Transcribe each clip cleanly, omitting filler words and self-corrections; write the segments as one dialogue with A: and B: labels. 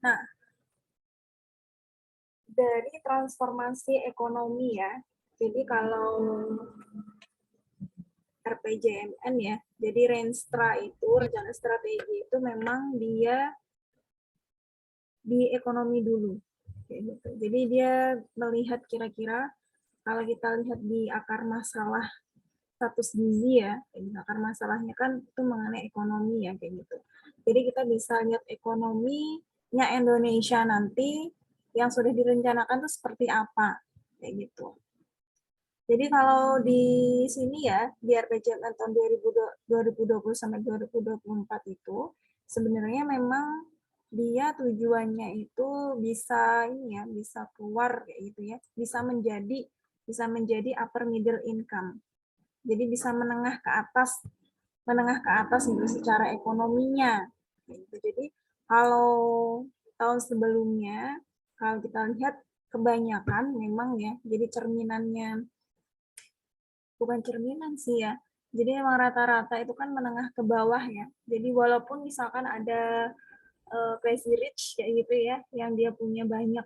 A: Nah, dari transformasi ekonomi ya, jadi kalau RPJMN ya, jadi Renstra itu, rencana strategi itu memang dia di ekonomi dulu. Kayak gitu. Jadi dia melihat kira-kira, kalau kita lihat di akar masalah status gizi ya, akar masalahnya kan itu mengenai ekonomi ya, kayak gitu. Jadi kita bisa lihat ekonominya Indonesia nanti yang sudah direncanakan itu seperti apa, kayak gitu. Jadi kalau di sini ya, di RPJMN tahun 2020 sampai 2024 itu, sebenarnya memang dia tujuannya itu bisa ini ya, bisa keluar kayak gitu ya, bisa menjadi upper middle income. Jadi bisa menengah ke atas gitu secara ekonominya. Gitu. Jadi kalau tahun sebelumnya, kalau kita lihat kebanyakan memang ya, jadi cerminannya bukan cerminan sih ya. Jadi emang rata-rata itu kan menengah ke bawah ya. Jadi walaupun misalkan ada crazy rich kayak gitu ya, yang dia punya banyak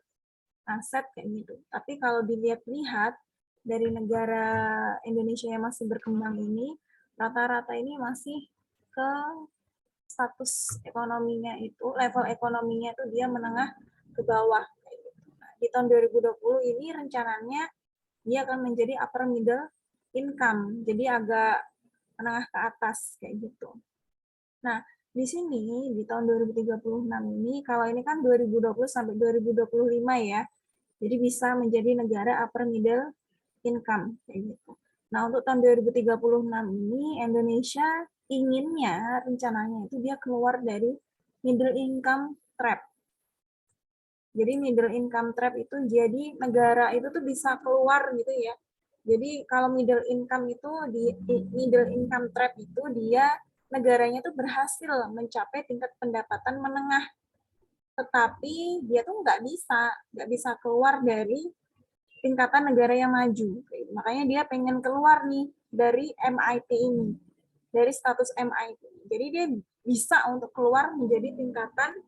A: aset kayak gitu. Tapi kalau dilihat-lihat dari negara Indonesia yang masih berkembang ini, rata-rata ini masih ke status ekonominya itu, level ekonominya itu dia menengah ke bawah. Kayak gitu. Nah, di tahun 2020 ini rencananya dia akan menjadi upper middle income, jadi agak menengah ke atas kayak gitu. Nah, di sini di tahun 2036 ini, kalau ini kan 2020 sampai 2025 ya, jadi bisa menjadi negara upper middle income kayak gitu. Nah, untuk tahun 2036 ini Indonesia inginnya rencananya itu dia keluar dari middle income trap. Jadi middle income trap itu jadi negara itu tuh bisa keluar gitu ya. Jadi kalau middle income itu di middle income trap itu dia negaranya tuh berhasil mencapai tingkat pendapatan menengah, tetapi dia tuh nggak bisa keluar dari tingkatan negara yang maju. Makanya dia pengen keluar nih dari MIT ini, dari status MIT. Jadi dia bisa untuk keluar menjadi tingkatan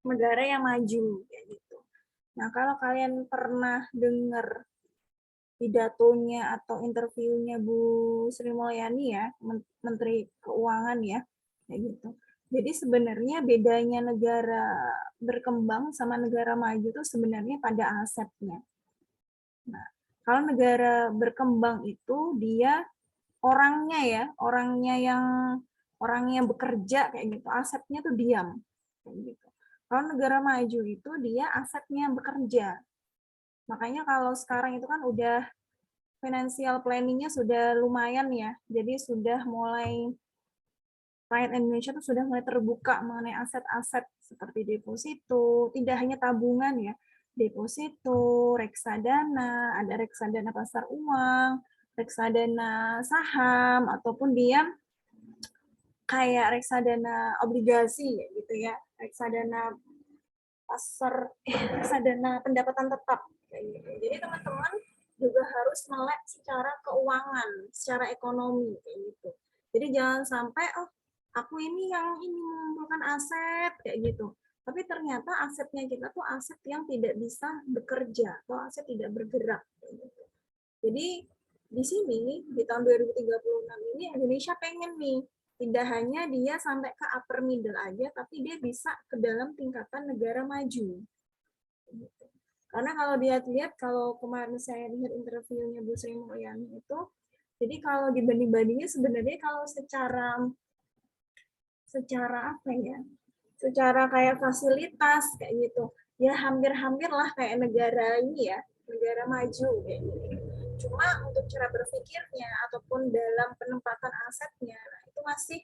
A: negara yang maju kayak gitu. Nah, kalau kalian pernah dengar pidatonya atau interviewnya Bu Sri Mulyani ya, Menteri Keuangan ya, kayak gitu. Jadi sebenarnya bedanya negara berkembang sama negara maju itu sebenarnya pada asetnya. Nah, kalau negara berkembang itu dia orangnya ya, orangnya bekerja kayak gitu, asetnya tuh diam kayak gitu. Kalau negara maju itu dia asetnya bekerja. Makanya kalau sekarang itu kan udah financial planning-nya sudah lumayan ya. Jadi sudah mulai rakyat Indonesia tuh sudah mulai terbuka mengenai aset-aset seperti deposito, tidak hanya tabungan ya, deposito, reksadana, ada reksadana pasar uang, reksadana saham, ataupun dia kayak reksadana obligasi gitu ya, reksadana reksadana pendapatan tetap. Jadi teman-teman juga harus melek secara keuangan, secara ekonomi kayak gitu. Jadi jangan sampai aku ini yang ini mengumpulkan aset kayak gitu. Tapi ternyata asetnya kita tuh aset yang tidak bisa bekerja atau aset tidak bergerak kayak gitu. Jadi di sini di tahun 2036 ini Indonesia pengen nih tidak hanya dia sampai ke upper middle aja, tapi dia bisa ke dalam tingkatan negara maju. Karena kalau dilihat kalau kemarin saya lihat interviewnya Bu Sri Mulyani itu, jadi kalau dibanding-bandingnya sebenarnya kalau secara apa ya, secara kayak fasilitas kayak gitu, ya hampir-hampir lah kayak negara ini ya, negara maju kayak gitu. Cuma untuk cara berpikirnya ataupun dalam penempatan asetnya, nah itu masih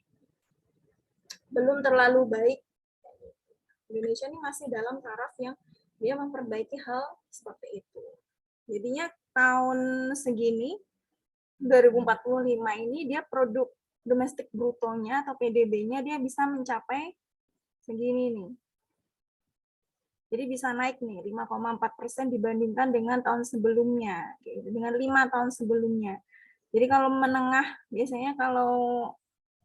A: belum terlalu baik. Indonesia ini masih dalam taraf yang dia memperbaiki hal seperti itu. Jadinya tahun segini 2045 ini dia produk domestik brutonya atau PDB-nya dia bisa mencapai segini nih. Jadi bisa naik nih 5,4% dibandingkan dengan tahun sebelumnya, dengan 5 tahun sebelumnya. Jadi kalau menengah biasanya kalau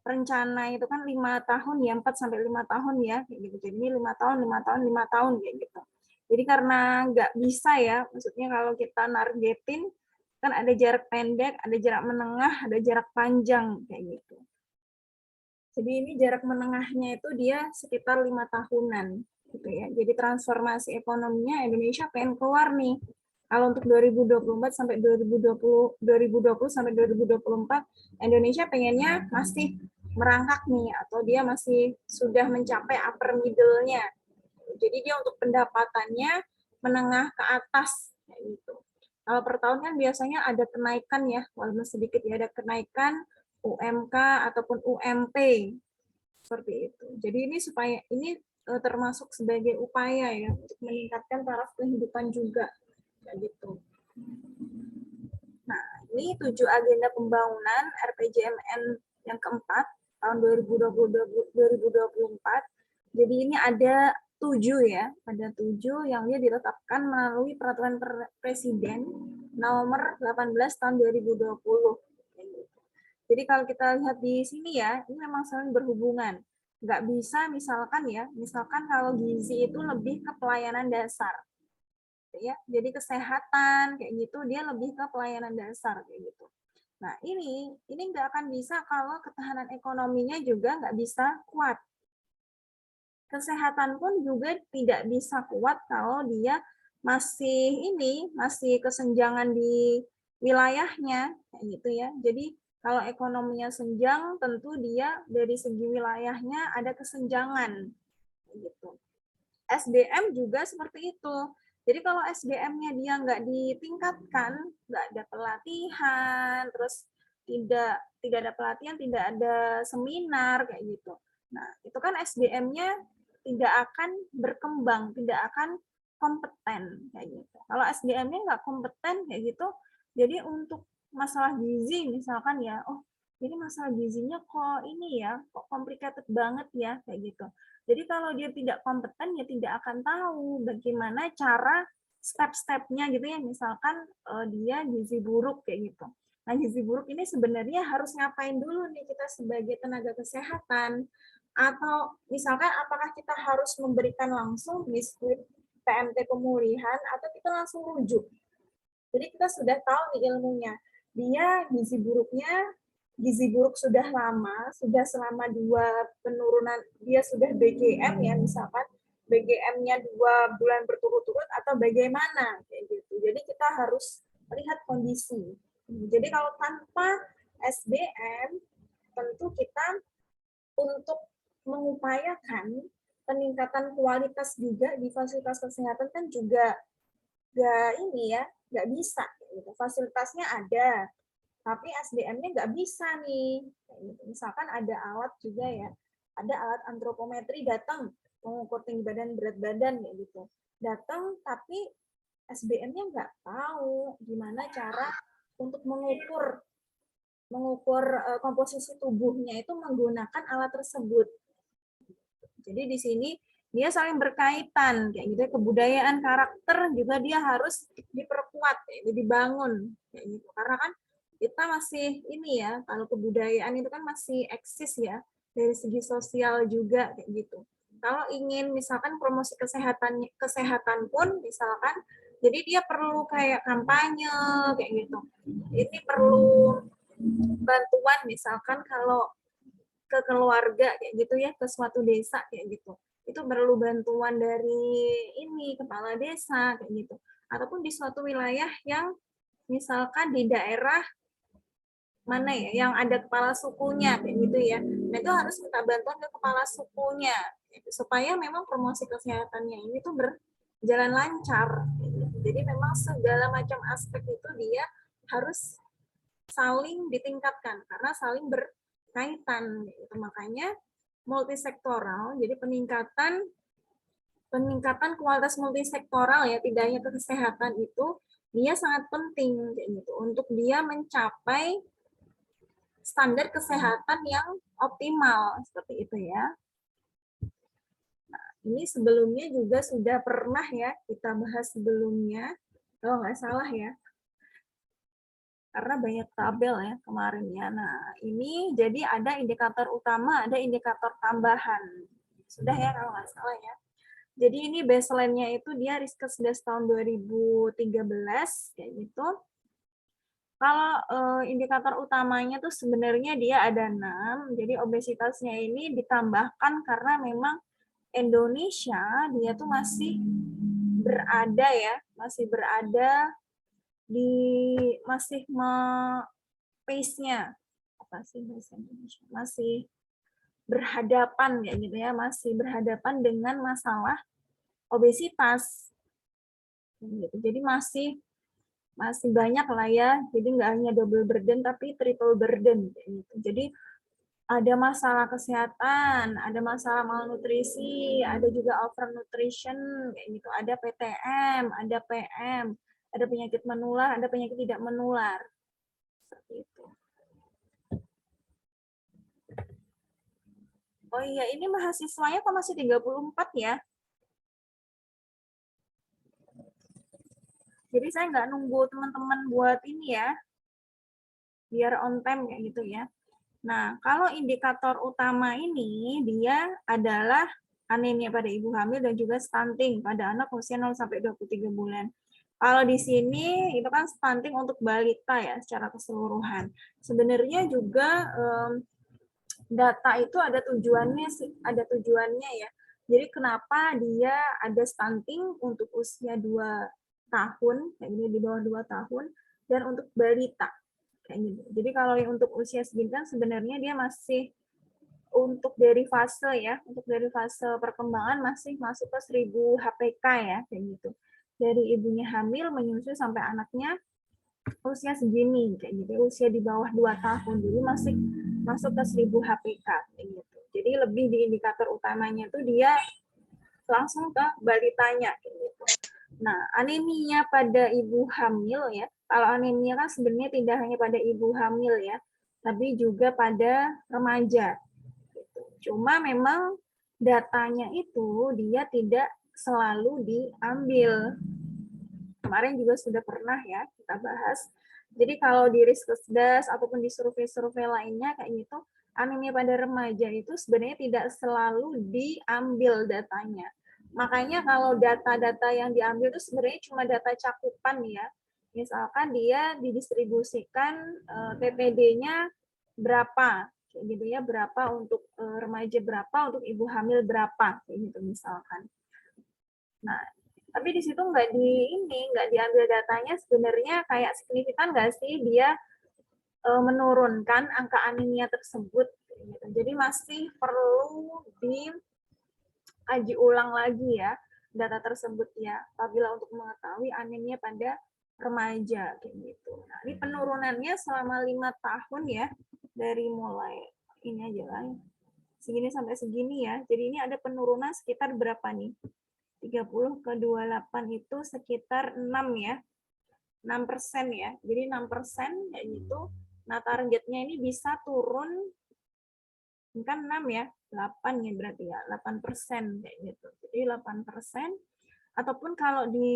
A: rencana itu kan 5 tahun ya, 4 sampai 5 tahun ya, kayak gitu. Jadi 5 tahun, 5 tahun, 5 tahun kayak gitu. Jadi karena nggak bisa ya, maksudnya kalau kita nargetin kan ada jarak pendek, ada jarak menengah, ada jarak panjang kayak gitu. Jadi ini jarak menengahnya itu dia sekitar 5 tahunan gitu ya. Jadi transformasi ekonominya Indonesia pengen keluar nih. Kalau untuk 2024 sampai 2020 sampai 2024 Indonesia pengennya masih merangkak nih atau dia masih sudah mencapai upper middle-nya. Jadi dia untuk pendapatannya menengah ke atas kayak gitu. Kalau per tahun kan biasanya ada kenaikan ya, walaupun sedikit ya, ada kenaikan UMK ataupun UMP seperti itu. Jadi ini supaya ini termasuk sebagai upaya ya untuk meningkatkan taraf kehidupan juga kayak gitu. Nah, ini 7 agenda pembangunan RPJMN yang keempat tahun 2024. Jadi ini ada 7 ya, ada 7 yang dia ditetapkan melalui peraturan presiden nomor 18 tahun 2020. Jadi kalau kita lihat di sini ya, ini memang saling berhubungan. Nggak bisa misalkan ya, misalkan kalau gizi itu lebih ke pelayanan dasar. Ya, jadi kesehatan kayak gitu dia lebih ke pelayanan dasar kayak gitu. Nah ini nggak akan bisa kalau ketahanan ekonominya juga nggak bisa kuat. Kesehatan pun juga tidak bisa kuat kalau dia masih kesenjangan di wilayahnya kayak gitu ya. Jadi kalau ekonominya senjang tentu dia dari segi wilayahnya ada kesenjangan gitu. SDM juga seperti itu. Jadi kalau SDM-nya dia nggak ditingkatkan, nggak ada pelatihan, terus tidak ada pelatihan, tidak ada seminar kayak gitu. Nah, itu kan SDM-nya tidak akan berkembang, tidak akan kompeten kayak gitu. Kalau SDM-nya nggak kompeten kayak gitu, jadi untuk masalah gizi misalkan ya, oh jadi masalah gizinya kok ini ya, kok complicated banget ya kayak gitu. Jadi kalau dia tidak kompeten, ya tidak akan tahu bagaimana cara step-stepnya gitu ya. Misalkan dia gizi buruk kayak gitu. Nah, gizi buruk ini sebenarnya harus ngapain dulu nih kita sebagai tenaga kesehatan? Atau misalkan apakah kita harus memberikan langsung biskuit PMT pemulihan atau kita langsung rujuk? Jadi kita sudah tahu nih ilmunya. Dia gizi buruk sudah lama, sudah selama 2 penurunan, dia sudah BGM ya misalkan, BGM-nya 2 bulan berturut-turut atau bagaimana kayak gitu. Jadi kita harus lihat kondisi. Jadi kalau tanpa SDM, tentu kita untuk mengupayakan peningkatan kualitas juga di fasilitas kesehatan kan juga nggak bisa. Gitu. Fasilitasnya ada, tapi SDM-nya nggak bisa nih. Misalkan ada alat juga ya, ada alat antropometri datang mengukur tinggi badan, berat badan kayak gitu. Datang tapi SDM-nya nggak tahu gimana cara untuk mengukur komposisi tubuhnya itu menggunakan alat tersebut. Jadi di sini dia saling berkaitan kayak gitu. Kebudayaan karakter juga dia harus diperkuat kayak gitu, dibangun kayak gitu. Karena kan kita masih ini ya, kalau kebudayaan itu kan masih eksis ya dari segi sosial juga kayak gitu. Kalau ingin misalkan promosi kesehatan pun misalkan jadi dia perlu kayak kampanye kayak gitu. Ini perlu bantuan misalkan kalau ke keluarga kayak gitu ya, ke suatu desa kayak gitu. Itu perlu bantuan dari ini kepala desa kayak gitu. Ataupun di suatu wilayah yang misalkan di daerah mana ya yang ada kepala sukunya kayak gitu ya. Nah, itu harus minta bantuan ke kepala sukunya gitu, supaya memang promosi kesehatannya ini tuh berjalan lancar. Gitu. Jadi memang segala macam aspek itu dia harus saling ditingkatkan karena saling berkaitan gitu. Makanya multisektoral, jadi peningkatan kualitas multisektoral ya, tidak hanya ke kesehatan itu dia sangat penting gitu untuk dia mencapai standar kesehatan yang optimal seperti itu ya. Nah, ini sebelumnya juga sudah pernah ya kita bahas sebelumnya, kalau nggak salah ya. karena banyak tabel ya kemarin ya. Nah, ini jadi ada indikator utama, ada indikator tambahan. Sudah ya kalau nggak salah ya. Jadi ini baseline-nya itu dia Riskesdas tahun 2013 kayak gitu. Kalau indikator utamanya tuh sebenarnya dia ada 6. Jadi obesitasnya ini ditambahkan karena memang Indonesia dia tuh masih berada ya, masih berada di masih pace-nya apa sih bahasa Indonesia? Masih berhadapan ya gitu ya, masih berhadapan dengan masalah obesitas. Gitu. Jadi masih banyak lah ya. Jadi nggak hanya double burden tapi triple burden gitu. Jadi ada masalah kesehatan, ada masalah malnutrisi, ada juga overnutrition kayak gitu. Ada PTM, ada PM, ada penyakit menular, ada penyakit tidak menular. Seperti itu. Oh iya, ini mahasiswanya kok masih 34 ya? Jadi saya nggak nunggu teman-teman buat ini ya, biar on time kayak gitu ya. Nah, kalau indikator utama ini, dia adalah anemia pada ibu hamil dan juga stunting pada anak usia 0 sampai 23 bulan. Kalau di sini itu kan stunting untuk balita ya secara keseluruhan. Sebenarnya juga data itu ada tujuannya ya. Jadi kenapa dia ada stunting untuk usia 2 tahun, kayak gini di bawah 2 tahun, dan untuk balita kayak gitu. Jadi kalau yang untuk usia segini kan sebenarnya dia masih untuk dari fase ya, untuk dari fase perkembangan masih masuk ke 1000 HPK ya, kayak gitu. Dari ibunya hamil menyusui sampai anaknya usia segini kayak gitu, usia di bawah 2 tahun. Jadi masih masuk ke 1000 HPK kayak gitu. Jadi lebih di indikator utamanya tuh dia langsung ke balitanya kayak gitu. Nah, anemia pada ibu hamil ya. Kalau anemia kan sebenarnya tidak hanya pada ibu hamil ya, tapi juga pada remaja. Cuma memang datanya itu dia tidak selalu diambil. Kemarin juga sudah pernah ya kita bahas. Jadi kalau di Riskesdas ataupun di survei-survei lainnya kayak gitu, anemia pada remaja itu sebenarnya tidak selalu diambil datanya. Makanya kalau data-data yang diambil itu sebenarnya cuma data cakupan ya. Misalkan dia didistribusikan TPD-nya berapa, kayak gitu ya, berapa untuk remaja berapa, untuk ibu hamil berapa, kayak gitu misalkan. Nah, tapi di situ nggak diambil datanya sebenarnya kayak signifikan nggak sih dia menurunkan angka anemia tersebut. Gitu. Jadi masih perlu dikaji ulang lagi ya data tersebut ya, apabila untuk mengetahui anemia pada remaja kayak gitu. Nah, ini penurunannya selama 5 tahun ya, dari mulai ini aja lah, segini sampai segini ya. Jadi ini ada penurunan sekitar berapa nih? 30 ke 28 itu sekitar 6 ya. 6% ya. Jadi 6% kayak gitu. Nah, targetnya ini bisa turun kan 6 ya. 8 ya berarti ya. 8% kayak gitu. Jadi 8% ataupun kalau di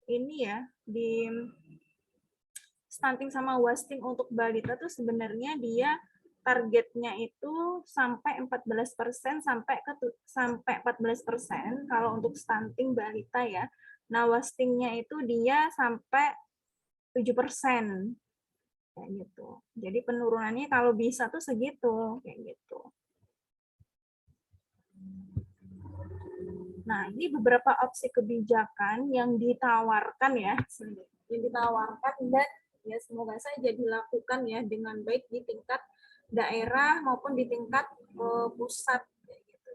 A: ini ya, di stunting sama wasting untuk balita tuh sebenarnya dia targetnya itu sampai 14% sampai 14% kalau untuk stunting balita ya. Nah, wastingnya itu dia sampai 7% kayak gitu. Jadi penurunannya kalau bisa tuh segitu kayak gitu. Nah, ini beberapa opsi kebijakan yang ditawarkan ya, yang ditawarkan dan ya semoga saja dilakukan ya dengan baik di tingkat daerah maupun di tingkat pusat.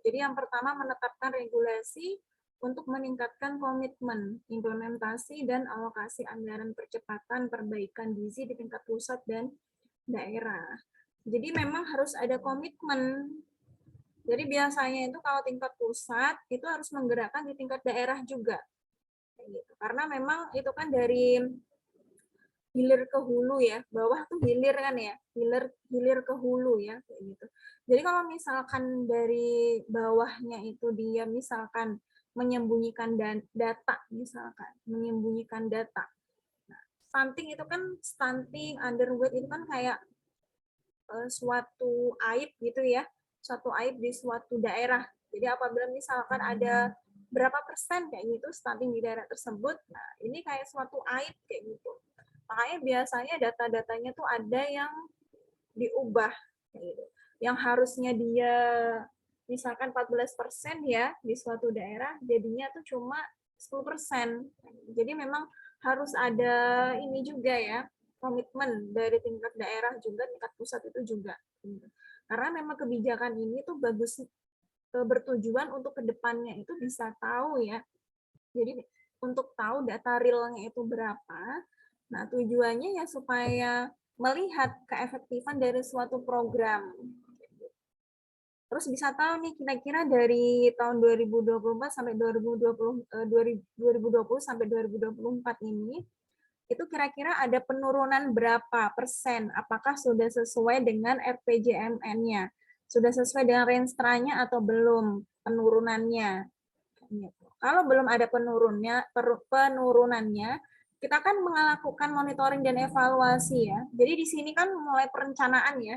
A: Jadi yang pertama menetapkan regulasi untuk meningkatkan komitmen, implementasi dan alokasi anggaran percepatan perbaikan gizi di tingkat pusat dan daerah. Jadi memang harus ada komitmen. Jadi biasanya itu kalau tingkat pusat itu harus menggerakkan di tingkat daerah juga. Karena memang itu kan dari hilir ke hulu ya, bawah tuh hilir kan ya, hilir ke hulu ya kayak gitu. Jadi kalau misalkan dari bawahnya itu dia misalkan menyembunyikan data misalkan, menyembunyikan data. Nah, stunting itu kan, stunting, underweight itu kan kayak suatu aib gitu ya, suatu aib di suatu daerah. Jadi apabila misalkan ada berapa persen kayak gitu stunting di daerah tersebut, nah ini kayak suatu aib kayak gitu. Makanya biasanya data-datanya tuh ada yang diubah kayak gitu. Yang harusnya dia misalkan 14% ya di suatu daerah, jadinya tuh cuma 10%. Jadi memang harus ada ini juga ya, komitmen dari tingkat daerah juga, tingkat pusat itu juga. Karena memang kebijakan ini tuh bagus, bertujuan untuk kedepannya itu bisa tahu ya. Jadi untuk tahu data realnya itu berapa, nah tujuannya ya supaya melihat keefektifan dari suatu program. Terus bisa tahu nih kira-kira dari tahun 2024 sampai 2020 sampai 2024 ini itu kira-kira ada penurunan berapa persen? Apakah sudah sesuai dengan RPJMN-nya? Sudah sesuai dengan range-nya atau belum penurunannya? Kalau belum ada penurunannya, kita kan melakukan monitoring dan evaluasi ya. Jadi di sini kan mulai perencanaan ya.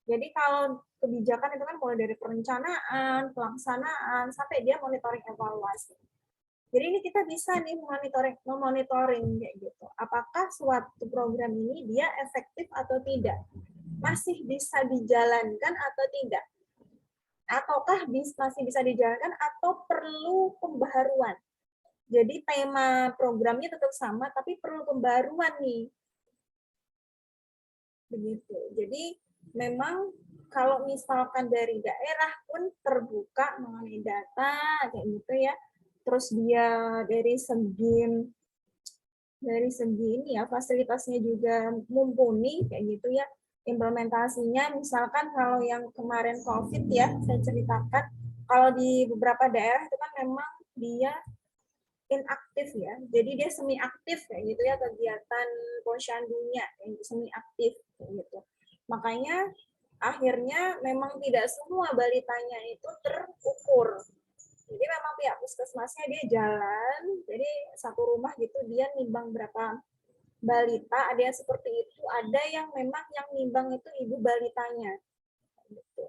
A: Jadi kalau kebijakan itu kan mulai dari perencanaan, pelaksanaan, sampai dia monitoring evaluasi. Jadi ini kita bisa nih memonitoring kayak gitu. Apakah suatu program ini dia efektif atau tidak? Masih bisa dijalankan atau tidak? Ataukah masih bisa dijalankan atau perlu pembaharuan? Jadi tema programnya tetap sama, tapi perlu pembaruan nih. Begitu. Jadi memang kalau misalkan dari daerah pun terbuka mengenai data kayak gitu ya. Terus dia dari segi ini ya fasilitasnya juga mumpuni kayak gitu ya. Implementasinya misalkan kalau yang kemarin COVID ya saya ceritakan, kalau di beberapa daerah itu kan memang dia inaktif ya. Jadi dia semi aktif kayak gitu ya kegiatan posyandunya yang semi aktif kayak gitu. Makanya akhirnya memang tidak semua balitanya itu terukur. Jadi memang pihak puskesmasnya dia jalan, jadi satu rumah gitu dia nimbang berapa balita, ada yang seperti itu, ada yang memang yang nimbang itu ibu balitanya. Gitu.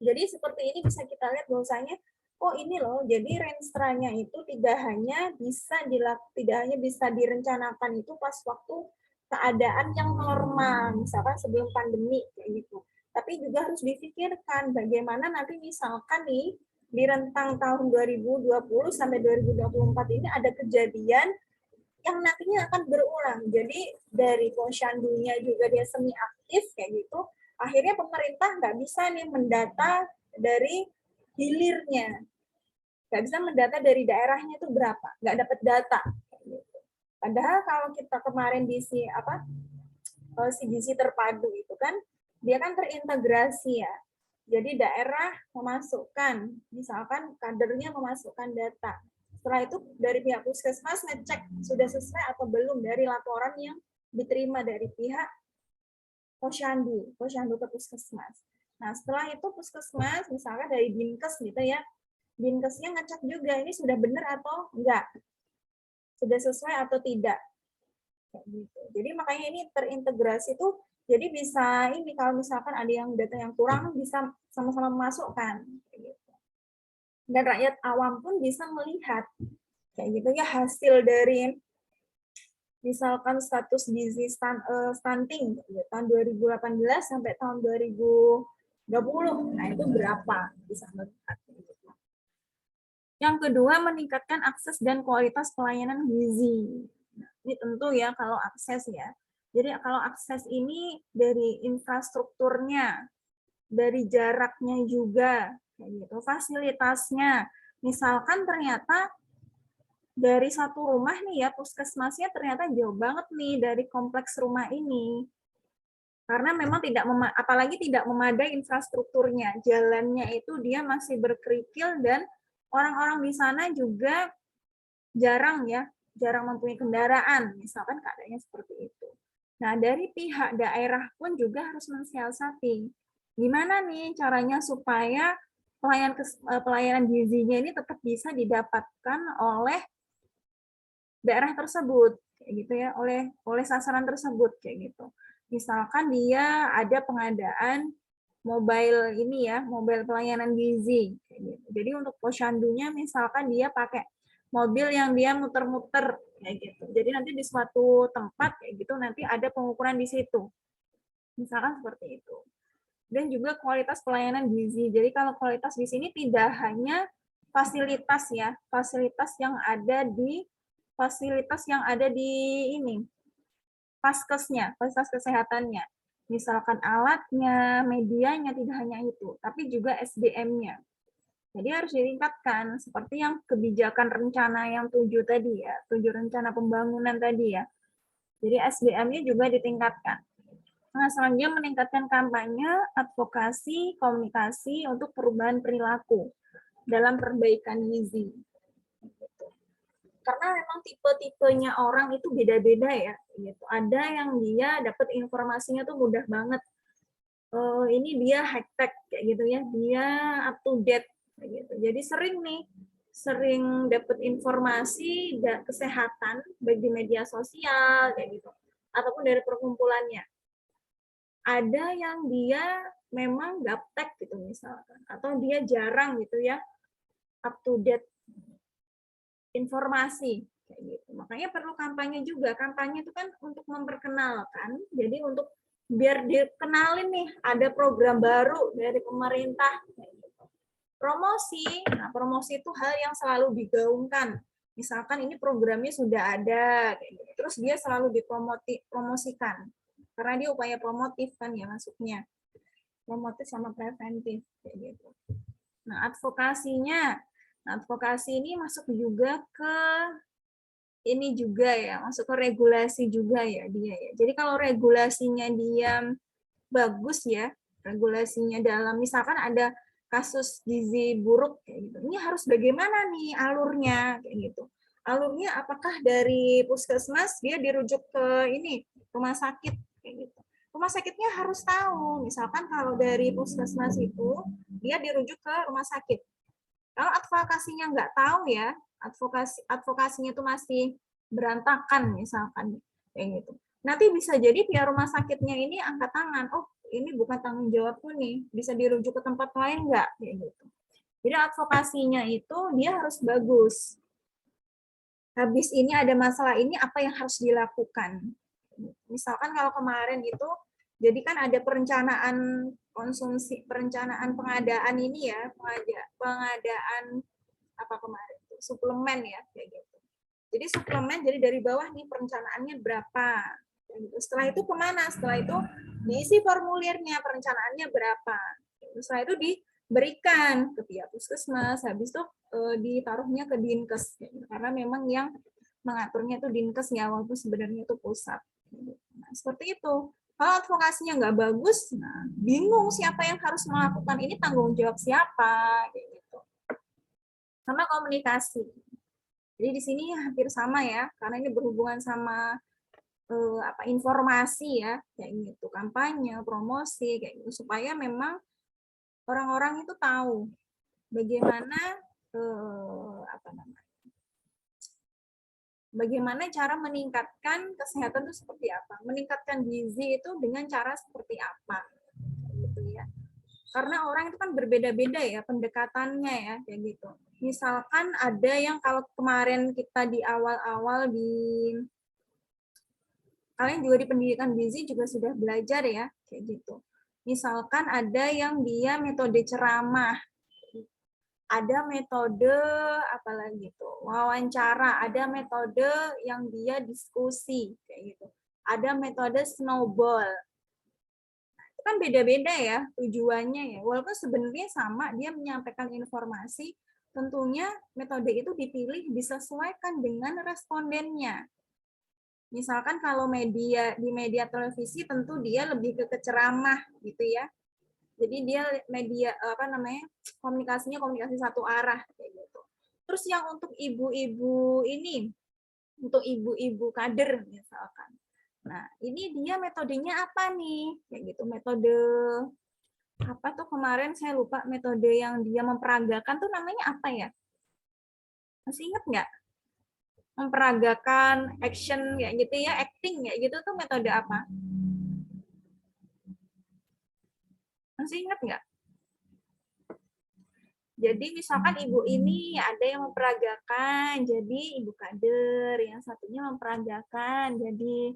A: Jadi seperti ini bisa kita lihat bahwasanya oh ini loh, jadi renstra-nya itu tidak hanya bisa direncanakan itu pas waktu keadaan yang normal, misalkan sebelum pandemi kayak gitu. Tapi juga harus difikirkan bagaimana nanti misalkan nih di rentang tahun 2020 sampai 2024 ini ada kejadian yang nantinya akan berulang. Jadi dari posyandunya juga dia semi aktif kayak gitu, akhirnya pemerintah nggak bisa nih mendata dari hilirnya, nggak bisa mendata dari daerahnya itu berapa, nggak dapat data. Padahal kalau kita kemarin di si gizi terpadu itu kan dia kan terintegrasi ya. Jadi daerah memasukkan, misalkan kadernya memasukkan data. Setelah itu dari pihak puskesmas ngecek sudah sesuai atau belum dari laporan yang diterima dari pihak posyandu ke puskesmas. Nah setelah itu puskesmas misalnya dari Dinkes gitu ya, Dinkesnya ngecek juga ini sudah benar atau enggak, sudah sesuai atau tidak. Gitu. Jadi makanya ini terintegrasi tuh, jadi bisa ini kalau misalkan ada yang data yang kurang bisa sama-sama memasukkan. Gitu. Dan rakyat awam pun bisa melihat kayak gitu ya hasil dari misalkan status gizi stunting tahun 2018 sampai tahun 2020. Nah, itu berapa bisa melihat. Yang kedua, meningkatkan akses dan kualitas pelayanan gizi. Nah, ini tentu ya kalau akses ya. Jadi kalau akses ini dari infrastrukturnya, dari jaraknya juga, kayak gitu, fasilitasnya. Misalkan ternyata dari satu rumah nih ya, puskesmasnya ternyata jauh banget nih dari kompleks rumah ini. Karena memang apalagi tidak memadai infrastrukturnya. Jalannya itu dia masih berkerikil dan orang-orang di sana juga jarang mempunyai kendaraan, misalkan keadaannya seperti itu. Nah, dari pihak daerah pun juga harus mensiasati. Gimana nih caranya supaya pelayanan gizinya ini tetap bisa didapatkan oleh daerah tersebut. kayak gitu ya, oleh sasaran tersebut kayak gitu. Misalkan dia ada pengadaan mobile ini ya, mobile pelayanan gizi kayak gitu. Jadi untuk posyandunya misalkan dia pakai mobil yang dia muter-muter kayak gitu. Jadi nanti di suatu tempat kayak gitu nanti ada pengukuran di situ. Misalkan seperti itu. Dan juga kualitas pelayanan gizi. Jadi kalau kualitas di sini tidak hanya fasilitas ya, fasilitas yang ada di ini, paskesnya, fasilitas kesehatannya. Misalkan alatnya, medianya, tidak hanya itu, tapi juga SDM-nya. Jadi harus ditingkatkan, seperti yang kebijakan rencana yang 7 tadi ya, 7 rencana pembangunan tadi ya. Jadi SDM-nya juga ditingkatkan. Nah, selanjutnya meningkatkan kampanye, advokasi, komunikasi untuk perubahan perilaku dalam perbaikan gizi. Karena memang tipe-tipenya orang itu beda-beda ya. Gitu. Ada yang dia dapat informasinya tuh mudah banget. Ini dia high tech kayak gitu ya, dia up to date kayak gitu. Jadi sering dapat informasi kesehatan baik di media sosial kayak gitu ataupun dari perkumpulannya. Ada yang dia memang gaptek gitu misalkan, atau dia jarang gitu ya up to date informasi kayak gitu. Makanya perlu kampanye juga. Kampanye itu kan untuk memperkenalkan, jadi untuk biar dikenalin nih ada program baru dari pemerintah kayak gitu. Promosi, nah promosi itu hal yang selalu digaungkan. Misalkan ini programnya sudah ada kayak gitu. Terus dia selalu dipromosikan. Karena dia upaya promotif kan ya masuknya. Promotif sama preventif kayak gitu. Nah, advokasi ini masuk juga ke ini juga ya, masuk ke regulasi juga ya dia ya. Jadi kalau regulasinya dia bagus ya, regulasinya dalam misalkan ada kasus gizi buruk kayak gitu. Ini harus bagaimana nih alurnya kayak gitu. Alurnya apakah dari puskesmas dia dirujuk ke ini rumah sakit kayak gitu. Rumah sakitnya harus tahu, misalkan kalau dari puskesmas itu dia dirujuk ke rumah sakit. Kalau advokasinya nggak tahu ya, advokasinya itu masih berantakan misalkan kayak gitu. Nanti bisa jadi pihak rumah sakitnya ini angkat tangan, oh ini bukan tanggung jawabku nih, bisa dirujuk ke tempat lain nggak kayak gitu. Jadi advokasinya itu dia harus bagus. Habis ini ada masalah ini apa yang harus dilakukan. Misalkan kalau kemarin itu jadi kan ada perencanaan konsumsi, perencanaan pengadaan ini ya, pengadaan apa kemarin suplemen ya kayak gitu. Jadi suplemen jadi dari bawah nih perencanaannya berapa. Setelah itu kemana? Setelah itu diisi formulirnya perencanaannya berapa. Setelah itu diberikan ke pihak puskesmas, habis itu ditaruhnya ke Dinkes karena memang yang mengaturnya itu Dinkes ya, walaupun sebenarnya itu pusat. Nah, seperti itu. Kalau advokasinya nggak bagus, nah bingung siapa yang harus melakukan ini, tanggung jawab siapa, kayak gitu. Sama komunikasi. Jadi di sini hampir sama ya, karena ini berhubungan sama informasi ya, kayak gitu, kampanye, promosi, kayak gitu, supaya memang orang-orang itu tahu bagaimana bagaimana cara meningkatkan kesehatan itu seperti apa, meningkatkan gizi itu dengan cara seperti apa, gitu ya. Karena orang itu kan berbeda-beda ya pendekatannya ya, kayak gitu. Misalkan ada yang kalau kemarin kita di awal-awal kalian juga di pendidikan gizi juga sudah belajar ya, kayak gitu. Misalkan ada yang dia metode ceramah, ada metode apalagi itu wawancara, ada metode yang dia diskusi kayak gitu. Ada metode snowball. Itu kan beda-beda ya tujuannya ya. Walaupun sebenarnya sama, dia menyampaikan informasi, tentunya metode itu dipilih disesuaikan dengan respondennya. Misalkan kalau di media televisi tentu dia lebih ke ceramah gitu ya. Jadi dia media komunikasi satu arah kayak gitu. Terus yang untuk ibu-ibu ini, untuk ibu-ibu kader misalkan. Nah, ini dia metodenya apa nih? Kayak gitu, metode apa tuh kemarin saya lupa metode yang dia memperagakan tuh namanya apa ya? Masih ingat nggak? memperagakan action kayak gitu ya, acting kayak gitu tuh metode apa? Masih ingat nggak? Jadi misalkan ibu ini ada yang memperagakan jadi ibu kader, yang satunya memperagakan jadi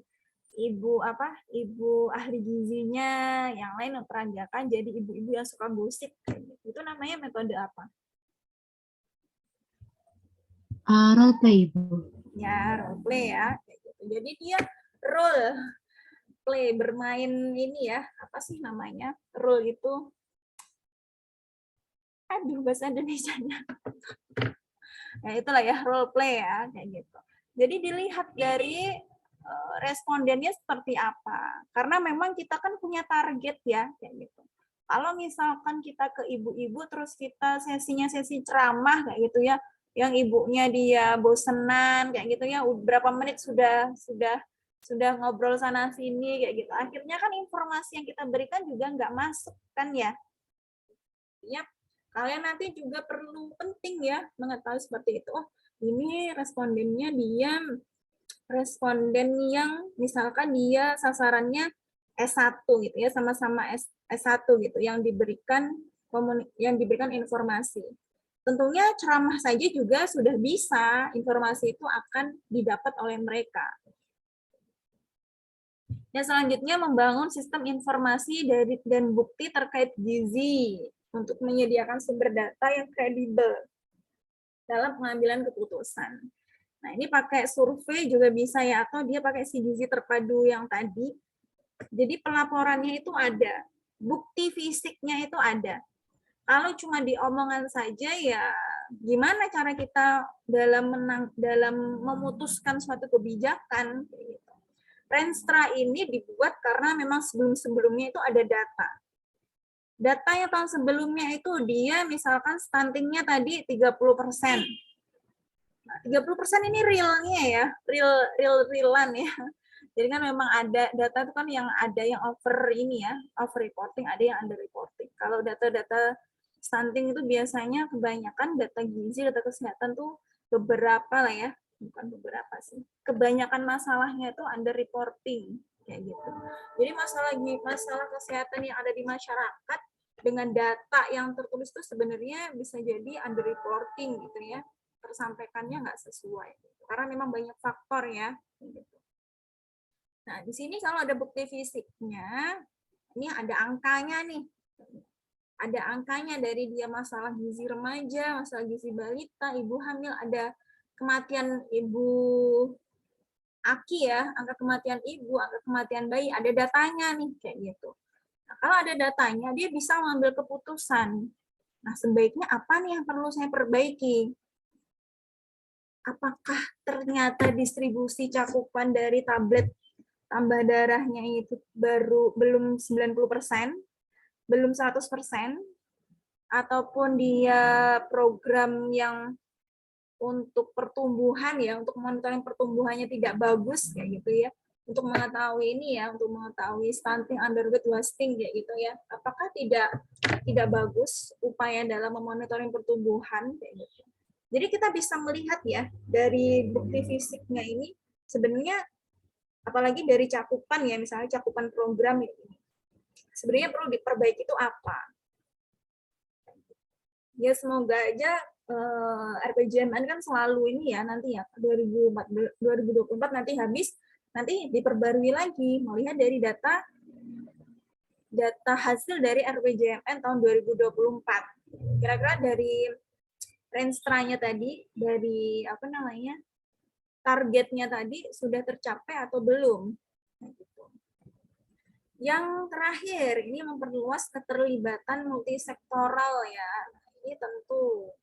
A: ibu apa? Ibu ahli gizinya, yang lain memperagakan jadi ibu-ibu yang suka gosip. Itu namanya metode apa?
B: Role play, Ibu.
A: Ya, role play ya. Jadi dia role play, bermain ini ya, apa sih namanya? Role itu, aduh bahasa Indonesianya. Ya itulah ya, role play ya, kayak gitu. Jadi dilihat dari respondennya seperti apa. Karena memang kita kan punya target ya, kayak gitu. Kalau misalkan kita ke ibu-ibu terus kita sesinya sesi ceramah kayak gitu ya, yang ibunya dia bosenan kayak gitu ya, berapa menit sudah ngobrol sana sini kayak gitu. Akhirnya kan informasi yang kita berikan juga nggak masuk kan ya. Ya, kalian nanti juga perlu penting ya mengetahui seperti itu. Oh, ini respondennya dia responden yang misalkan dia sasarannya S1 gitu ya, sama-sama S1 gitu yang diberikan informasi. Tentunya ceramah saja juga sudah bisa, informasi itu akan didapat oleh mereka. Dan selanjutnya membangun sistem informasi dan bukti terkait gizi untuk menyediakan sumber data yang kredibel dalam pengambilan keputusan. Nah, ini pakai survei juga bisa ya, atau dia pakai si gizi terpadu yang tadi. Jadi pelaporannya itu ada, bukti fisiknya itu ada. Kalau cuma diomongan saja ya gimana cara kita dalam memutuskan suatu kebijakan. Renstra ini dibuat karena memang sebelum-sebelumnya itu ada data. Data yang tahun sebelumnya itu dia misalkan stuntingnya tadi 30%. Nah, 30% ini realnya ya, realan ya. Jadi kan memang ada data itu kan yang ada yang over ini ya, over reporting, ada yang under reporting. Kalau data-data stunting itu biasanya kebanyakan data gizi, data kesehatan tuh beberapa lah ya, bukan beberapa sih. Kebanyakan masalahnya itu under reporting kayak gitu. Jadi masalah kesehatan yang ada di masyarakat dengan data yang tertulis itu sebenarnya bisa jadi under reporting gitu ya, tersampaikannya nggak sesuai karena memang banyak faktor ya. Nah, di sini kalau ada bukti fisiknya, ini ada angkanya nih. Ada angkanya dari dia masalah gizi remaja, masalah gizi balita, ibu hamil, ada kematian ibu aki ya, angka kematian ibu, angka kematian bayi, ada datanya nih kayak gitu. Nah, kalau ada datanya, dia bisa mengambil keputusan. Nah, sebaiknya apa nih yang perlu saya perbaiki? Apakah ternyata distribusi cakupan dari tablet tambah darahnya itu belum 90%, belum 100%, ataupun dia program yang untuk pertumbuhan ya, untuk monitoring pertumbuhannya tidak bagus kayak gitu ya. Untuk mengetahui ini ya, untuk mengetahui stunting, underweight, wasting kayak gitu ya. Apakah tidak bagus upaya dalam memonitoring pertumbuhan kayak gitu. Jadi kita bisa melihat ya dari bukti fisiknya ini sebenarnya apalagi dari cakupan ya, misalnya cakupan program ini. Sebenarnya perlu diperbaiki itu apa? Ya semoga aja RPJMN kan selalu ini ya nanti ya 2024 nanti habis, nanti diperbarui lagi melihat dari data hasil dari RPJMN tahun 2024. Kira-kira dari range-nya tadi, dari apa namanya, targetnya tadi sudah tercapai atau belum. Nah, gitu. Yang terakhir, ini memperluas keterlibatan multisektoral ya. Ini tentu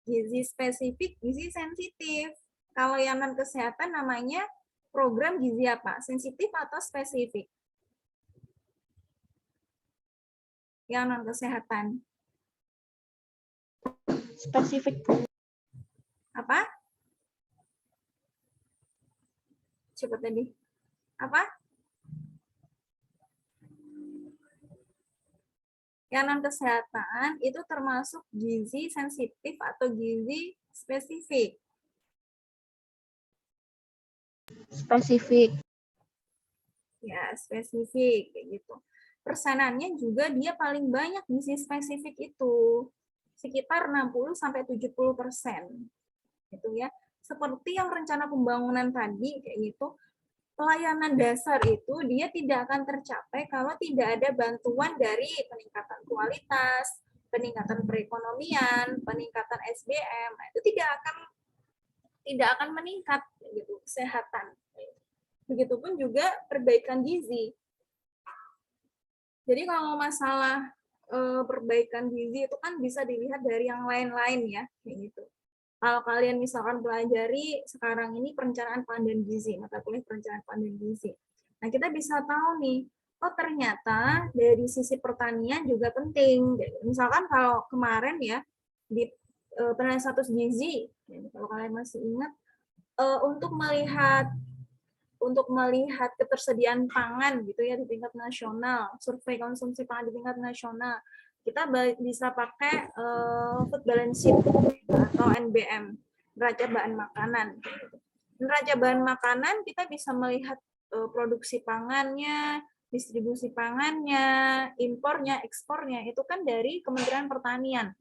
A: gizi spesifik, gizi sensitif. Kalau yang non kesehatan namanya program gizi apa? Sensitif atau spesifik? Yang non kesehatan.
B: Spesifik.
A: Apa? Coba tadi. Apa? Yang non kesehatan itu termasuk gizi sensitif atau gizi spesifik.
B: Spesifik.
A: Ya, spesifik kayak gitu. Persenannya juga dia paling banyak gizi spesifik itu, sekitar 60 sampai 70%. Gitu ya. Seperti yang rencana pembangunan tadi kayak gitu, pelayanan dasar itu dia tidak akan tercapai kalau tidak ada bantuan dari peningkatan kualitas, peningkatan perekonomian, peningkatan SDM. Itu tidak akan meningkat gitu kesehatan. Begitupun juga perbaikan gizi. Jadi kalau masalah perbaikan gizi itu kan bisa dilihat dari yang lain-lain ya, kayak gitu. Kalau kalian misalkan pelajari sekarang ini perencanaan pandan gizi, mata kuliah perencanaan pandan gizi. Nah, kita bisa tahu nih, oh ternyata dari sisi pertanian juga penting. Misalkan kalau kemarin ya di penilaian status gizi, kalau kalian masih ingat, untuk melihat ketersediaan pangan gitu ya di tingkat nasional, survei konsumsi pangan di tingkat nasional, kita bisa pakai food balance sheet atau NBM, neraca bahan makanan. Neraca bahan makanan kita bisa melihat produksi pangannya, distribusi pangannya, impornya, ekspornya, itu kan dari Kementerian Pertanian.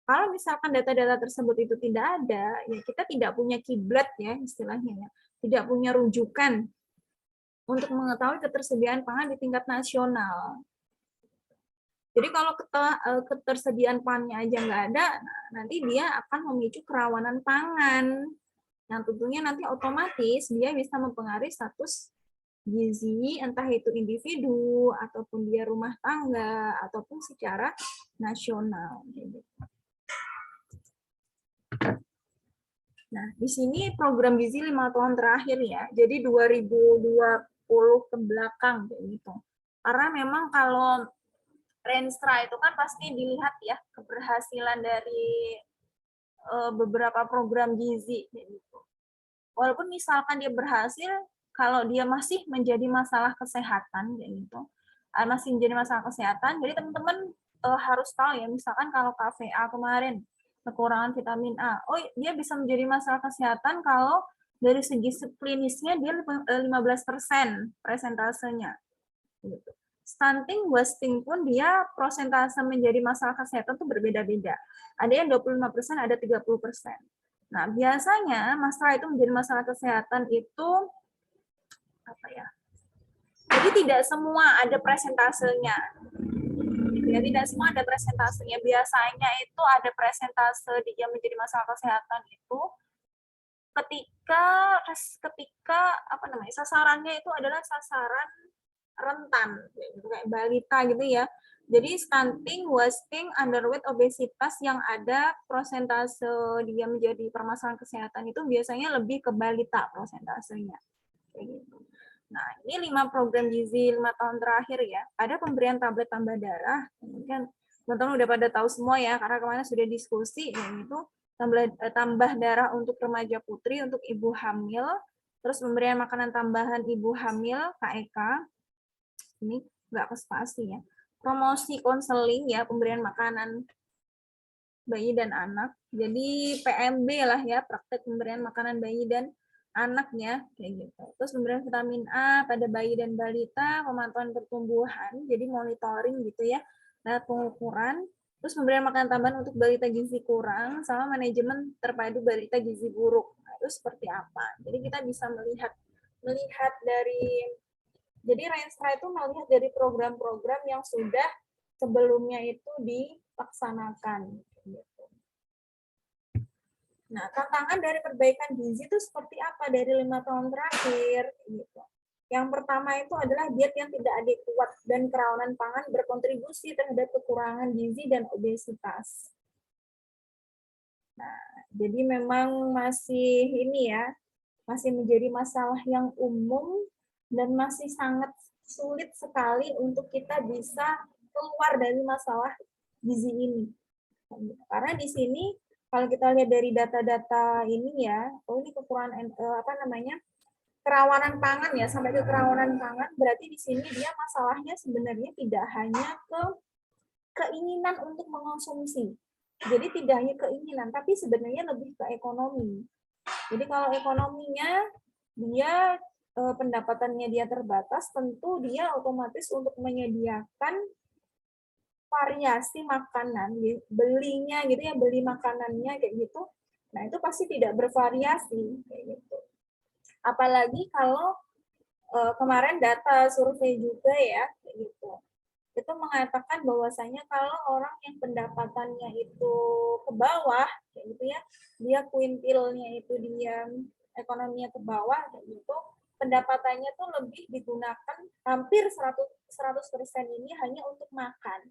A: Kalau misalkan data-data tersebut itu tidak ada, ya kita tidak punya kiblat ya istilahnya, ya. Tidak punya rujukan untuk mengetahui ketersediaan pangan di tingkat nasional. Jadi kalau ketersediaan pangannya aja nggak ada, nanti dia akan memicu kerawanan pangan. Yang tentunya nanti otomatis dia bisa mempengaruhi status gizi, entah itu individu, ataupun dia rumah tangga, ataupun secara nasional. Nah, di sini program gizi 5 tahun terakhir ya, jadi 2020 ke belakang kayak gitu. Karena memang kalau Renstra itu kan pasti dilihat ya keberhasilan dari beberapa program gizi kayak gitu. Walaupun misalkan dia berhasil, kalau dia masih menjadi masalah kesehatan kayak gitu, masih menjadi masalah kesehatan, jadi teman-teman harus tahu ya, misalkan kalau KVA kemarin kekurangan vitamin A. Oh, dia bisa menjadi masalah kesehatan kalau dari segi klinisnya dia 15% presentasenya. Gitu. Stunting, wasting pun dia prosentase menjadi masalah kesehatan itu berbeda-beda. Ada yang 25%, ada 30%. Nah, biasanya masalah itu menjadi masalah kesehatan itu apa ya? Jadi tidak semua ada presentasenya. Ya, tidak semua ada presentasenya. Biasanya itu ada presentase dia menjadi masalah kesehatan itu ketika apa namanya, sasarannya itu adalah sasaran rentan kayak balita gitu ya. Jadi stunting, wasting, underweight, obesitas yang ada prosentase dia menjadi permasalahan kesehatan itu biasanya lebih ke balita prosentasenya. Kayak gitu. Nah, ini 5 program gizi 5 tahun terakhir ya. Ada pemberian tablet tambah darah. Mungkin teman-teman udah pada tahu semua ya, karena kemarin sudah diskusi, yaitu tambah darah untuk remaja putri, untuk ibu hamil, terus pemberian makanan tambahan ibu hamil, KEK, ini nggak spasi ya. Promosi konseling ya, pemberian makanan bayi dan anak. Jadi PMB lah ya, praktek pemberian makanan bayi dan anaknya kayak gitu. Terus pemberian vitamin A pada bayi dan balita, pemantauan pertumbuhan, jadi monitoring gitu ya, nah pengukuran. Terus pemberian makanan tambahan untuk balita gizi kurang, sama manajemen terpadu balita gizi buruk. Nah, itu seperti apa? Jadi kita bisa melihat dari, jadi Renstra itu melihat dari program-program yang sudah sebelumnya itu dilaksanakan. Nah, tantangan dari perbaikan gizi itu seperti apa dari 5 tahun terakhir? Gitu. Yang pertama itu adalah diet yang tidak adekuat dan kerawanan pangan berkontribusi terhadap kekurangan gizi dan obesitas. Nah, jadi memang masih ini ya, masih menjadi masalah yang umum dan masih sangat sulit sekali untuk kita bisa keluar dari masalah gizi ini. Karena di sini kalau kita lihat dari data-data ini ya, oh ini kekurangan kerawanan pangan ya, sampai ke kerawanan pangan, berarti di sini dia masalahnya sebenarnya tidak hanya ke keinginan untuk mengonsumsi. Jadi tidak hanya keinginan, tapi sebenarnya lebih ke ekonomi. Jadi kalau ekonominya dia pendapatannya dia terbatas, tentu dia otomatis untuk menyediakan variasi makanan, belinya gitu ya, beli makanannya kayak gitu. Nah, itu pasti tidak bervariasi kayak gitu. Apalagi kalau kemarin data survei juga ya, kayak gitu. Itu mengatakan bahwasanya kalau orang yang pendapatannya itu ke bawah, kayak gitu ya, dia kuintilnya itu dia ekonominya ke bawah, kayak gitu, pendapatannya tuh lebih digunakan hampir 100% ini hanya untuk makan.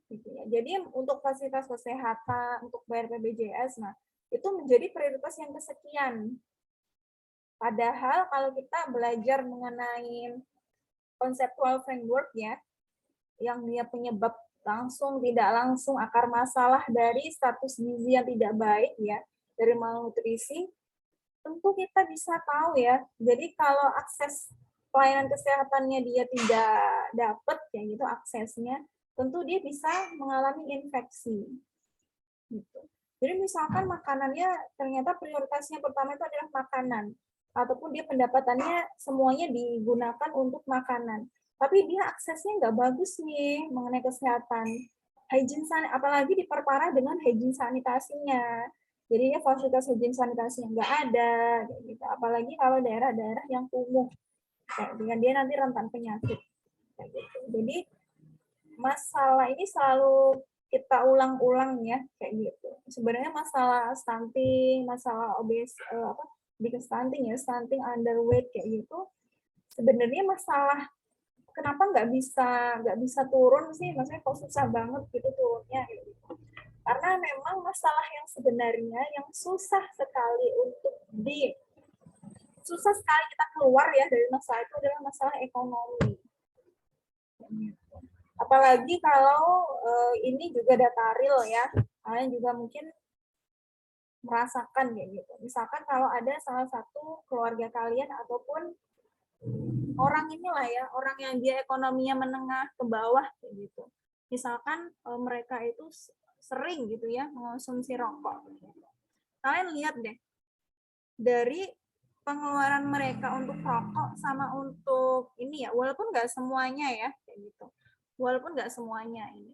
A: Gitu ya. Jadi untuk fasilitas kesehatan, untuk bayar BPJS, nah itu menjadi prioritas yang kesekian. Padahal kalau kita belajar mengenai konseptual framework ya, yang dia penyebab langsung tidak langsung akar masalah dari status gizi yang tidak baik ya, dari malnutrisi, tentu kita bisa tahu ya. Jadi kalau akses pelayanan kesehatannya dia tidak dapat kayak gitu aksesnya, tentu dia bisa mengalami infeksi. Gitu. Jadi misalkan makanannya ternyata prioritasnya pertama itu adalah makanan, ataupun dia pendapatannya semuanya digunakan untuk makanan, tapi dia aksesnya nggak bagus nih mengenai kesehatan. Hygiene apalagi diperparah dengan hygiene sanitasinya. Jadi ya fasilitas hygiene sanitasinya nggak ada, gitu. Apalagi kalau daerah-daerah yang kumuh, dengan dia nanti rentan penyakit. Gitu. Jadi masalah ini selalu kita ulang-ulang ya kayak gitu. Sebenarnya masalah stunting, masalah big stunting ya, stunting underweight kayak gitu. Sebenarnya masalah kenapa nggak bisa turun sih? Maksudnya kok susah banget gitu turunnya gitu. Karena memang masalah yang sebenarnya yang susah sekali susah sekali kita keluar ya dari masalah itu adalah masalah ekonomi. Apalagi kalau ini juga data real ya, kalian juga mungkin merasakan ya gitu. Misalkan kalau ada salah satu keluarga kalian ataupun orang inilah ya, orang yang dia ekonominya menengah ke bawah kayak gitu. Misalkan mereka itu sering gitu ya mengonsumsi rokok. Kalian lihat deh, dari pengeluaran mereka untuk rokok sama untuk ini ya, walaupun nggak semuanya ya kayak gitu. Walaupun nggak semuanya ini.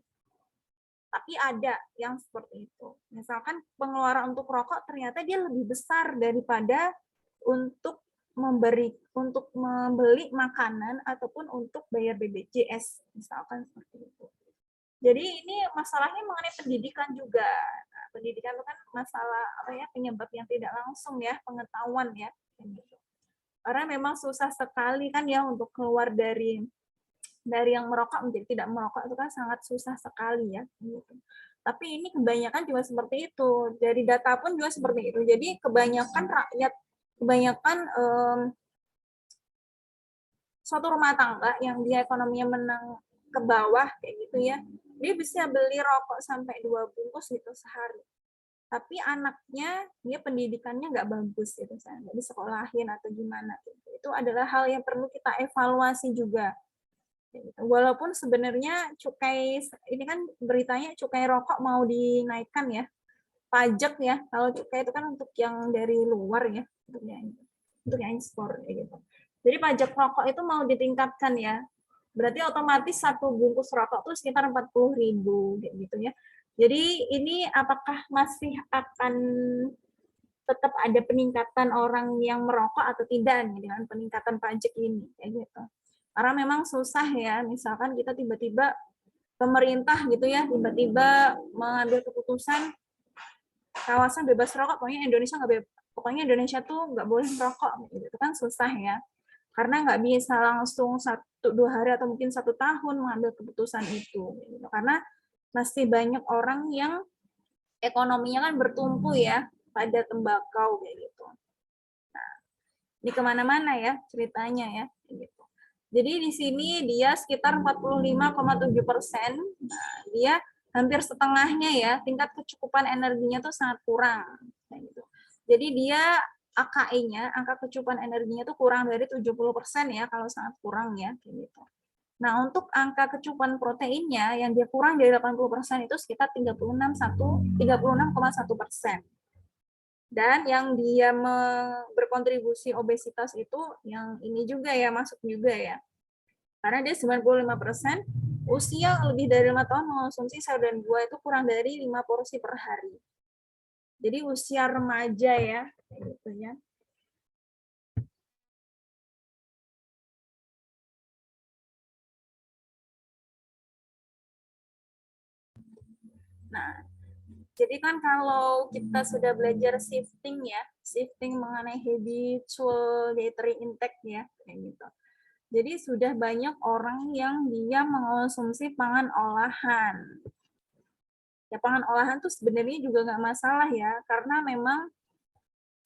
A: Tapi ada yang seperti itu. Misalkan pengeluaran untuk rokok ternyata dia lebih besar daripada untuk membeli makanan ataupun untuk bayar BPJS, misalkan seperti itu. Jadi ini masalahnya mengenai pendidikan juga. Nah, pendidikan itu kan masalah penyebab yang tidak langsung ya, pengetahuan ya. Karena memang susah sekali kan ya untuk keluar dari yang merokok menjadi tidak merokok itu kan sangat susah sekali ya. Gitu. Tapi ini kebanyakan juga seperti itu. Dari data pun juga seperti itu. Jadi kebanyakan rakyat, suatu rumah tangga yang dia ekonominya menang ke bawah kayak gitu ya, dia bisa beli rokok sampai 2 bungkus gitu sehari. Tapi anaknya dia pendidikannya nggak bagus gitu, nggak disekolahin atau gimana. Gitu. Itu adalah hal yang perlu kita evaluasi juga. Walaupun sebenarnya cukai ini kan beritanya cukai rokok mau dinaikkan ya, pajak ya. Kalau cukai itu kan untuk yang dari luar ya, untuk yang ekspor gitu. Jadi pajak rokok itu mau ditingkatkan ya. Berarti otomatis satu bungkus rokok itu sekitar 40.000 gitu ya. Jadi ini apakah masih akan tetap ada peningkatan orang yang merokok atau tidak nih dengan peningkatan pajak ini kayak gitu. Karena memang susah ya, misalkan kita tiba-tiba pemerintah gitu ya, tiba-tiba mengambil keputusan kawasan bebas rokok, pokoknya Indonesia tuh nggak boleh merokok, gitu. Itu kan susah ya. Karena nggak bisa langsung 1-2 hari atau mungkin 1 tahun mengambil keputusan itu. Gitu. Karena masih banyak orang yang ekonominya kan bertumpu ya pada tembakau kayak gitu. Nah, di kemana-mana ya ceritanya ya. Gitu. Jadi di sini dia sekitar 45,7%. Nah, dia hampir setengahnya ya, tingkat kecukupan energinya tuh sangat kurang. Gitu. Jadi dia AKE-nya, angka kecukupan energinya tuh kurang dari 70% ya, kalau sangat kurang ya. Gitu. Nah, untuk angka kecukupan proteinnya yang dia kurang dari 80% itu sekitar 36,1%. Dan yang dia berkontribusi obesitas itu yang ini juga ya, masuk juga ya. Karena dia 95% usia lebih dari 5 tahun mengonsumsi sayur dan buah itu kurang dari 5 porsi per hari. Jadi usia remaja ya, kayak gitu ya. Nah, jadi kan kalau kita sudah belajar shifting ya, shifting mengenai habitual dietary intake ya, kayak gitu. Jadi sudah banyak orang yang dia mengonsumsi pangan olahan. Ya pangan olahan tuh sebenarnya juga nggak masalah ya, karena memang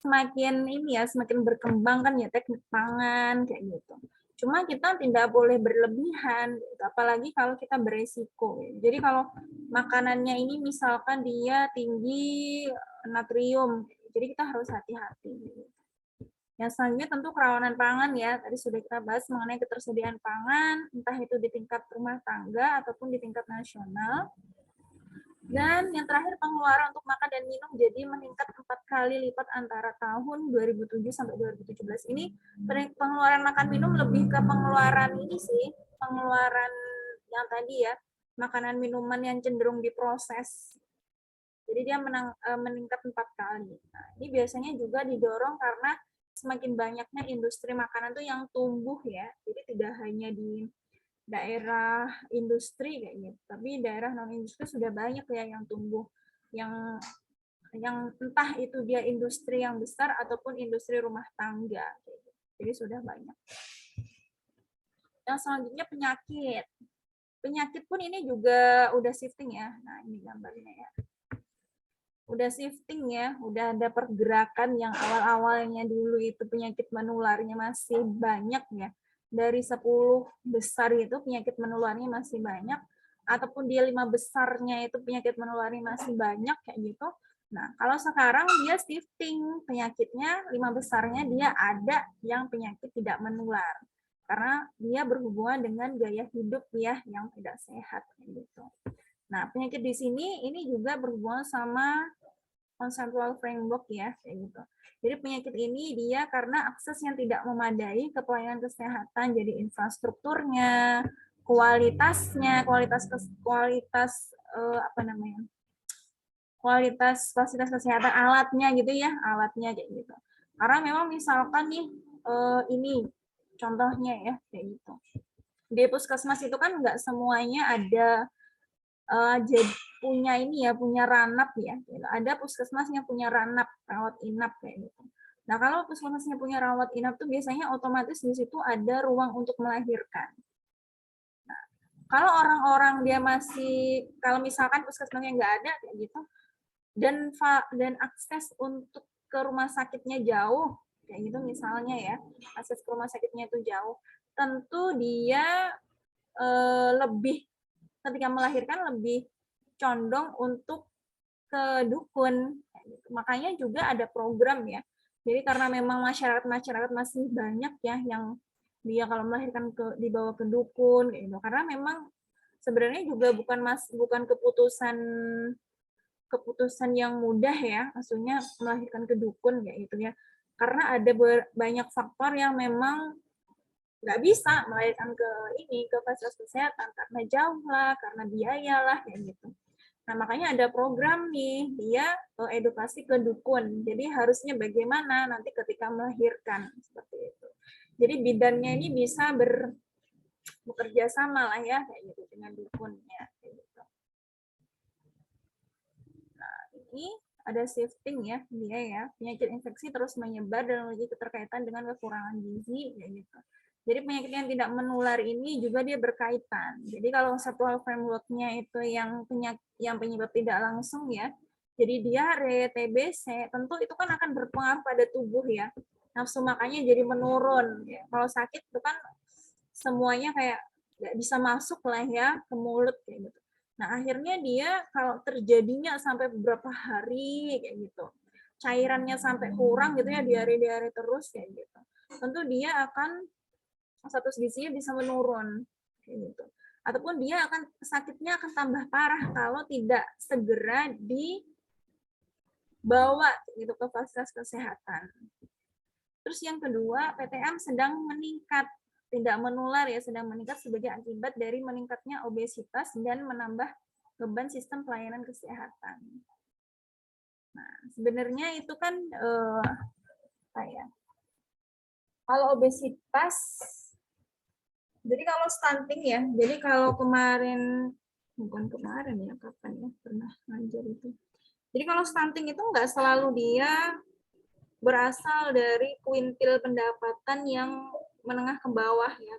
A: semakin ini ya, semakin berkembang kan ya teknik pangan kayak gitu. Cuma kita tidak boleh berlebihan, gitu. Apalagi kalau kita beresiko. Jadi kalau makanannya ini misalkan dia tinggi natrium, jadi kita harus hati-hati. Yang selanjutnya tentu kerawanan pangan ya, tadi sudah kita bahas mengenai ketersediaan pangan, entah itu di tingkat rumah tangga ataupun di tingkat nasional. Dan yang terakhir pengeluaran untuk makan dan minum jadi meningkat 4 kali lipat antara tahun 2007 sampai 2017. Ini pengeluaran makan minum lebih ke pengeluaran ini sih, pengeluaran yang tadi ya, makanan minuman yang cenderung diproses. Jadi dia meningkat 4 kali. Nah, ini biasanya juga didorong karena semakin banyaknya industri makanan tuh yang tumbuh ya. Jadi tidak hanya di daerah industri kayak gitu, tapi daerah non industri sudah banyak ya yang tumbuh, yang entah itu dia industri yang besar ataupun industri rumah tangga, jadi sudah banyak. Yang selanjutnya penyakit pun ini juga udah shifting ya. Nah ini gambarnya ya, udah shifting ya, udah ada pergerakan yang awal-awalnya dulu itu penyakit menularnya masih banyak ya. Dari 10 besar itu penyakit menularnya masih banyak, ataupun dia 5 besarnya itu penyakit menularnya masih banyak kayak gitu. Nah, kalau sekarang dia shifting penyakitnya 5 besarnya dia ada yang penyakit tidak menular. Karena dia berhubungan dengan gaya hidup ya yang tidak sehat kayak gitu. Nah, penyakit di sini ini juga berhubungan sama conceptual framework ya kayak gitu. Jadi penyakit ini dia karena akses yang tidak memadai ke pelayanan kesehatan, jadi infrastrukturnya, kualitas apa namanya? Kualitas fasilitas kesehatan, alatnya gitu ya, alatnya kayak gitu. Karena memang misalkan nih ini contohnya ya kayak gitu. Di puskesmas itu kan nggak semuanya ada jadi punya ini ya, punya ranap ya. Ada puskesmas yang punya ranap, rawat inap kayak gitu. Nah, kalau puskesmasnya punya rawat inap tuh biasanya otomatis di situ ada ruang untuk melahirkan. Nah, kalau orang-orang dia masih, kalau misalkan puskesmasnya nggak ada kayak gitu, dan akses untuk ke rumah sakitnya jauh, kayak gitu misalnya ya, akses ke rumah sakitnya itu jauh, tentu dia lebih ketika melahirkan lebih condong untuk ke dukun. Makanya juga ada program ya. Jadi karena memang masyarakat masih banyak ya yang dia kalau melahirkan dibawa ke dukun gitu. Karena memang sebenarnya juga bukan keputusan yang mudah ya, maksudnya melahirkan ke dukun kayak gitu ya. Karena ada banyak faktor yang memang nggak bisa melahirkan ke fasilitas kesehatan karena jauh lah, karena biaya lah kayak gitu. Nah makanya ada program nih, dia edukasi ke dukun. Jadi harusnya bagaimana nanti ketika melahirkan seperti itu. Jadi bidannya ini bisa bekerja sama lah ya kayak gitu dengan dukunnya. Kayak gitu. Nah ini ada shifting ya dia ya, penyakit infeksi terus menyebar dan memiliki keterkaitan dengan kekurangan gizi kayak gitu. Jadi penyakit yang tidak menular ini juga dia berkaitan. Jadi kalau satu framework-nya itu yang penyebab tidak langsung ya. Jadi diare, TBC, tentu itu kan akan berpengaruh pada tubuh ya. Nafsu makannya jadi menurun. Ya. Kalau sakit itu kan semuanya kayak nggak bisa masuk lah ya ke mulut kayak gitu. Nah akhirnya dia kalau terjadinya sampai beberapa hari kayak gitu, cairannya sampai kurang gitu ya, diare-diare terus kayak gitu. Tentu dia akan status gizinya bisa menurun gitu. Ataupun dia sakitnya akan tambah parah kalau tidak segera bawa gitu ke fasilitas kesehatan. Terus yang kedua, PTM sedang meningkat, tidak menular ya, sedang meningkat sebagai akibat dari meningkatnya obesitas dan menambah beban sistem pelayanan kesehatan. Nah, sebenarnya itu kan kalau obesitas, jadi kalau stunting ya, jadi kalau bukan kemarin ya, kapan ya, pernah ngajar itu. Jadi kalau stunting itu nggak selalu dia berasal dari kuintil pendapatan yang menengah ke bawah ya.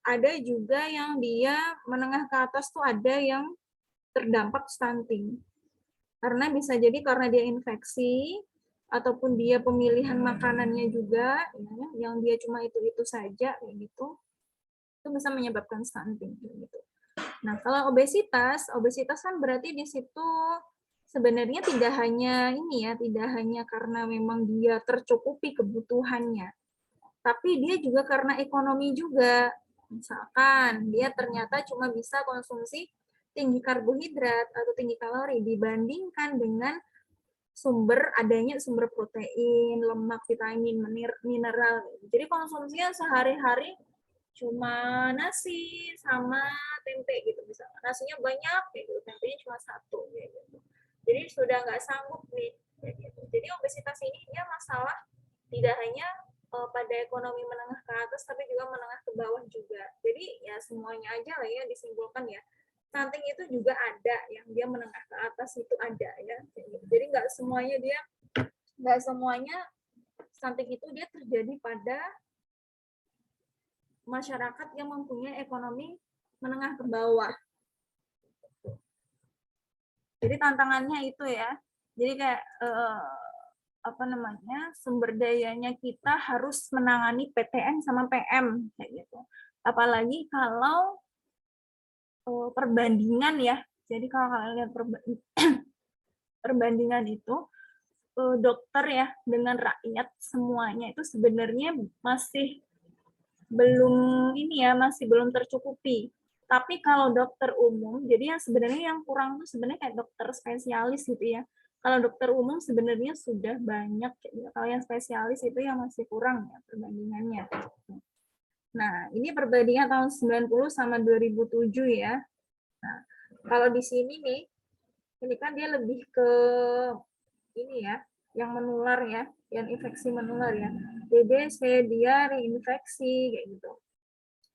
A: Ada juga yang dia menengah ke atas tuh ada yang terdampak stunting. Karena bisa jadi karena dia infeksi, ataupun dia pemilihan makanannya juga, ya, yang dia cuma itu saja, kayak gitu, itu bisa menyebabkan stunting. Gitu. Nah, kalau obesitas kan berarti di situ sebenarnya tidak hanya tidak hanya karena memang dia tercukupi kebutuhannya, tapi dia juga karena ekonomi juga. Misalkan dia ternyata cuma bisa konsumsi tinggi karbohidrat atau tinggi kalori dibandingkan dengan adanya sumber protein, lemak, vitamin, mineral. Jadi konsumsinya sehari-hari cuma nasi sama tempe gitu misalnya. Nasinya banyak gitu, tempenya cuma satu gitu. Jadi sudah nggak sanggup nih. Gitu. Jadi obesitas ini dia masalah tidak hanya pada ekonomi menengah ke atas, tapi juga menengah ke bawah juga. Jadi ya semuanya aja lah ya disimpulkan ya. Stunting itu juga ada yang dia menengah ke atas itu ada ya. Jadi nggak semuanya stunting itu dia terjadi pada masyarakat yang mempunyai ekonomi menengah ke bawah. Jadi tantangannya itu ya. Jadi kayak sumber dayanya kita harus menangani PTN sama PM kayak gitu. Apalagi kalau perbandingan ya. Jadi kalau kalian lihat perbandingan itu dokter ya dengan rakyat semuanya itu sebenarnya masih belum tercukupi. Tapi kalau dokter umum, jadi yang sebenarnya yang kurang tuh sebenarnya kayak dokter spesialis gitu ya. Kalau dokter umum sebenarnya sudah banyak, kalau yang spesialis itu yang masih kurang ya perbandingannya. Nah, ini perbandingan tahun 90 sama 2007 ya. Nah, kalau di sini nih, ini kan dia lebih ke ini ya, yang menular ya, yang infeksi menular ya. DBC, dia reinfeksi kayak gitu.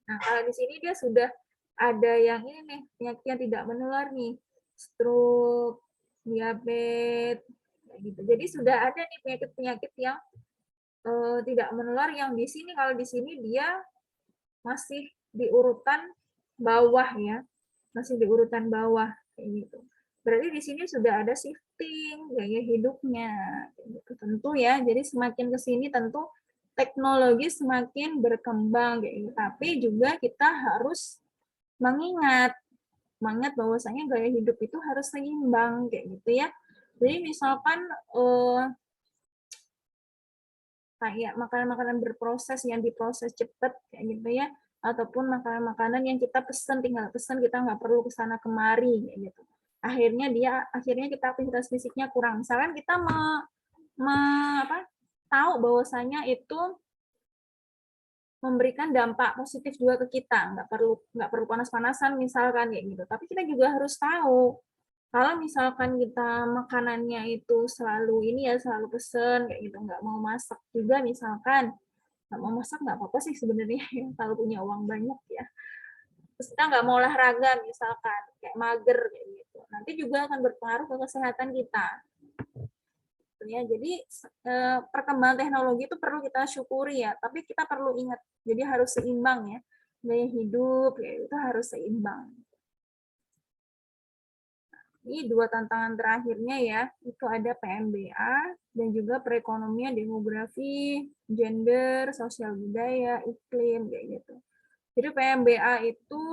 A: Nah, kalau di sini dia sudah ada yang ini nih, penyakit yang tidak menular nih, stroke, diabetes, kayak gitu. Jadi sudah ada nih penyakit-penyakit yang tidak menular yang di sini, kalau di sini dia masih di urutan bawah ya, masih di urutan bawah kayak gitu. Berarti di sini sudah ada shifting gaya hidupnya, gitu. Tentu ya. Jadi semakin ke sini tentu teknologi semakin berkembang, gitu. Tapi juga kita harus mengingat bahwasanya gaya hidup itu harus seimbang kayak gitu ya. Jadi misalkan kayak makanan-makanan berproses yang diproses cepat kayak gitu ya, ataupun makanan-makanan yang kita tinggal pesan, kita nggak perlu kesana kemari kayak gitu. Akhirnya kita aktivitas fisiknya kurang. Misalkan kita tahu bahwasanya itu memberikan dampak positif juga ke kita, nggak perlu panas-panasan misalkan kayak gitu. Tapi kita juga harus tahu kalau misalkan kita makanannya itu selalu selalu pesen kayak gitu, nggak mau masak juga misalkan, nggak mau masak nggak apa-apa sih sebenarnya kalau punya uang banyak ya. Terus kita nggak mau olahraga misalkan, kayak mager kayak gitu, nanti juga akan berpengaruh ke kesehatan kita. Ya, jadi perkembangan teknologi itu perlu kita syukuri ya, tapi kita perlu ingat, jadi harus seimbang ya, gaya hidup ya, itu harus seimbang. Ini dua tantangan terakhirnya ya, itu ada PMBA dan juga perekonomian, demografi, gender, sosial budaya, iklim kayak gitu. Jadi PMBA itu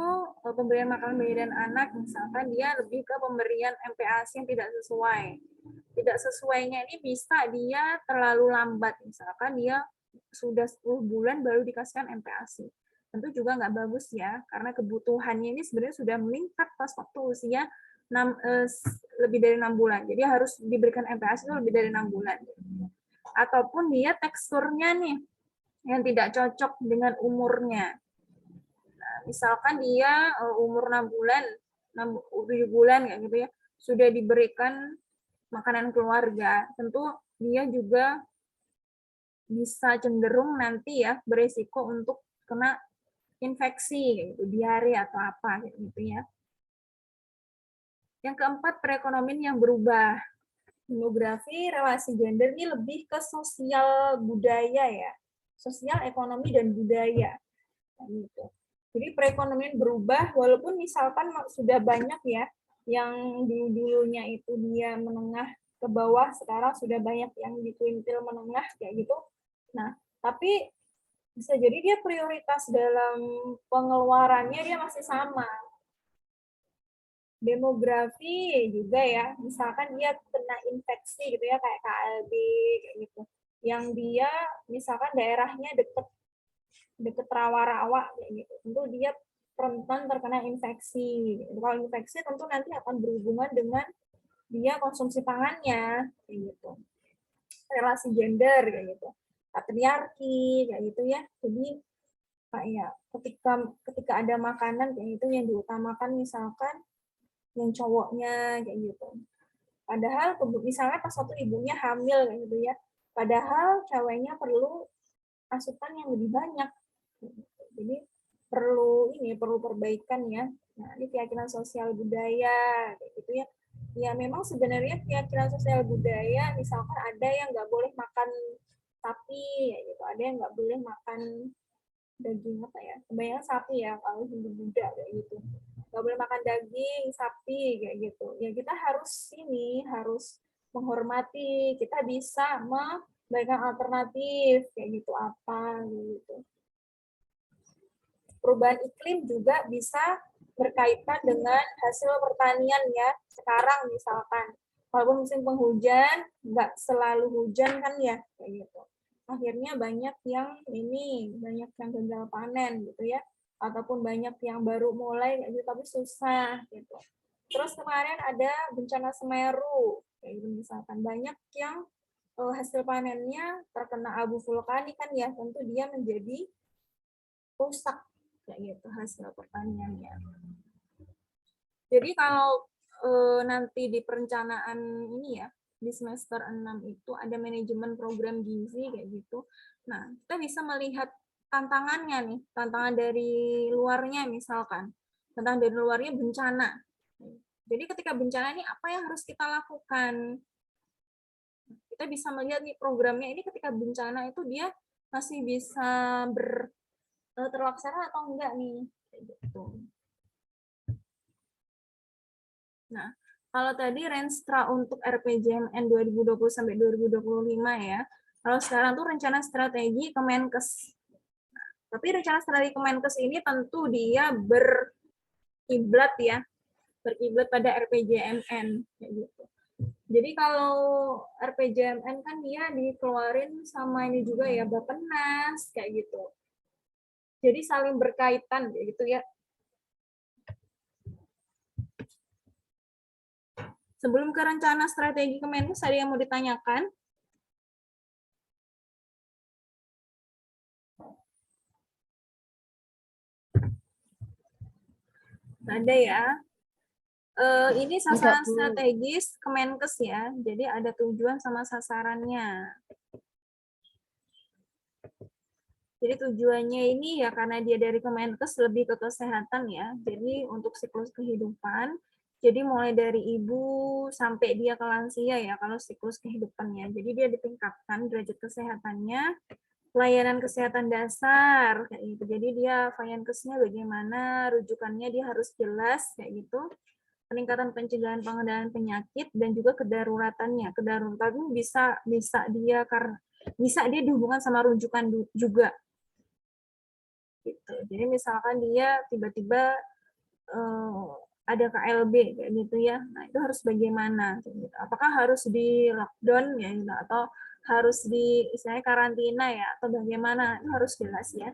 A: pemberian makanan bayi dan anak, misalkan dia lebih ke pemberian MPASI yang tidak sesuai. Tidak sesuainya ini bisa dia terlalu lambat, misalkan dia sudah 10 bulan baru dikasihkan MPASI. Tentu juga nggak bagus ya, karena kebutuhannya ini sebenarnya sudah meningkat pas waktu usia lebih dari 6 bulan. Jadi harus diberikan MPAS itu lebih dari 6 bulan. Ataupun dia teksturnya nih yang tidak cocok dengan umurnya. Nah, misalkan dia umur 6 bulan, 7 bulan kayak gitu ya, sudah diberikan makanan keluarga, tentu dia juga bisa cenderung nanti ya beresiko untuk kena infeksi gitu, diare atau apa gitu ya. Yang keempat, perekonomian yang berubah. Demografi, relasi gender ini lebih ke sosial budaya ya. Sosial, ekonomi, dan budaya. Nah, gitu. Jadi perekonomian berubah, walaupun misalkan sudah banyak ya, yang dulunya itu dia menengah ke bawah, sekarang sudah banyak yang di kuintil menengah, kayak gitu. Nah, tapi bisa jadi dia prioritas dalam pengeluarannya dia masih sama. Demografi juga ya, misalkan dia kena infeksi gitu ya, kayak KLB, kayak gitu. Yang dia, misalkan daerahnya deket rawa-rawa, kayak gitu. Tentu dia rentan terkena infeksi. Kalau infeksi tentu nanti akan berhubungan dengan dia konsumsi pangannya, kayak gitu. Relasi gender, kayak gitu. Patriarki, kayak gitu ya. Jadi kayak ketika ada makanan kayak gitu yang diutamakan misalkan yang cowoknya kayak gitu. Padahal misalnya pas satu ibunya hamil kayak gitu ya. Padahal ceweknya perlu asupan yang lebih banyak. Jadi perlu perbaikan ya. Nah, ini keyakinan sosial budaya kayak gitu ya. Ya memang sebenarnya keyakinan sosial budaya misalkan ada yang nggak boleh makan sapi kayak gitu, ada yang nggak boleh makan daging apa ya, kebanyakan sapi ya kalau Hindu Buddha kayak gitu, nggak boleh makan daging sapi kayak gitu ya. Kita harus menghormati, kita bisa memberikan alternatif kayak gitu apa gitu. Perubahan iklim juga bisa berkaitan dengan hasil pertanian ya. Sekarang misalkan walaupun musim penghujan nggak selalu hujan kan ya kayak gitu, akhirnya banyak yang gagal panen gitu ya, ataupun banyak yang baru mulai kayak gitu tapi susah gitu. Terus kemarin ada bencana Semeru kayak gitu, misalkan banyak yang hasil panennya terkena abu vulkanik kan ya, tentu dia menjadi rusak kayak gitu hasil pertaniannya. Jadi kalau nanti di perencanaan ini ya, di semester 6 itu ada manajemen program gizi kayak gitu. Nah, kita bisa melihat tantangannya nih, tantangan dari luarnya misalkan. Tantangan dari luarnya bencana. Jadi ketika bencana ini apa yang harus kita lakukan? Kita bisa melihat nih programnya ini ketika bencana itu dia masih bisa terlaksana atau enggak nih. Kayak gitu. Nah, kalau tadi Renstra untuk RPJMN 2020 sampai 2025 ya. Kalau sekarang tuh rencana strategi Kemenkes. Tapi rencana strategi Kemenkes ini tentu dia berkiblat pada RPJMN kayak gitu. Jadi kalau RPJMN kan dia dikeluarin sama ini juga ya Bappenas kayak gitu. Jadi saling berkaitan kayak gitu ya. Sebelum ke rencana strategi Kemenkes, ada yang mau ditanyakan? Ada ya. Ini sasaran strategis Kemenkes ya. Jadi ada tujuan sama sasarannya. Jadi tujuannya ini ya karena dia dari Kemenkes lebih ke kesehatan ya. Jadi untuk siklus kehidupan, jadi mulai dari ibu sampai dia ke lansia ya kalau siklus kehidupannya. Jadi dia ditingkatkan derajat kesehatannya, pelayanan kesehatan dasar kayak gitu. Jadi dia Vayankesnya bagaimana, rujukannya dia harus jelas kayak gitu. Peningkatan pencegahan pengendalian penyakit dan juga kedaruratannya. Kedaruratan bisa dia dihubungkan sama rujukan juga. Gitu. Jadi misalkan dia tiba-tiba ada KLB kayak gitu ya, nah itu harus bagaimana? Gitu. Apakah harus di lockdown ya, gitu, atau harus di istilahnya karantina ya, atau bagaimana? Itu harus jelas ya.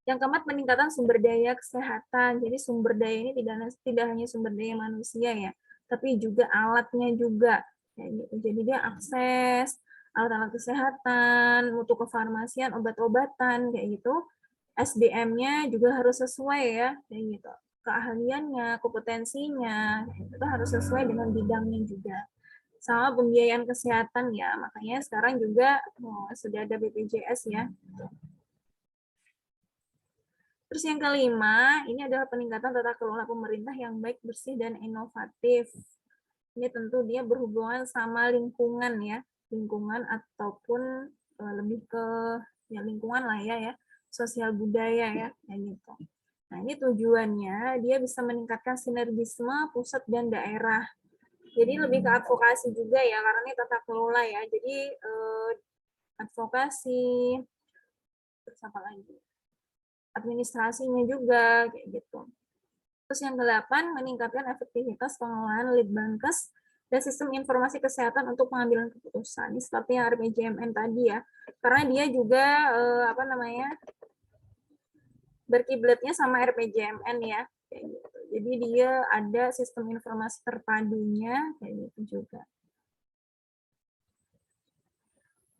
A: Yang keempat, peningkatan sumber daya kesehatan. Jadi sumber daya ini tidak hanya sumber daya manusia ya, tapi juga alatnya juga. Kayak gitu. Jadi dia akses alat-alat kesehatan, mutu kefarmasian, obat-obatan, kayak gitu. SDM-nya juga harus sesuai ya, kayak gitu. Keahliannya, kompetensinya, itu harus sesuai dengan bidangnya juga. Sama pembiayaan kesehatan ya, makanya sekarang juga sudah ada BPJS ya. Terus yang kelima, ini adalah peningkatan tata kelola pemerintah yang baik, bersih, dan inovatif. Ini tentu dia berhubungan sama lingkungan ya, lingkungan ataupun lebih ke ya lingkungan lah ya, sosial budaya ya, kayak gitu. Nah ini tujuannya dia bisa meningkatkan sinergisme pusat dan daerah. Jadi lebih ke advokasi juga ya, karena ini tata kelola ya. Jadi advokasi, terus apa lagi? Administrasinya juga kayak gitu. Terus yang ke-8, meningkatkan efektivitas pengelolaan Litbangkes dan sistem informasi kesehatan untuk pengambilan keputusan. Ini seperti yang RPJMN tadi ya. Karena dia juga berkiblatnya sama RPJMN ya. Kayak gitu. Jadi dia ada sistem informasi terpadunya kayak gitu juga.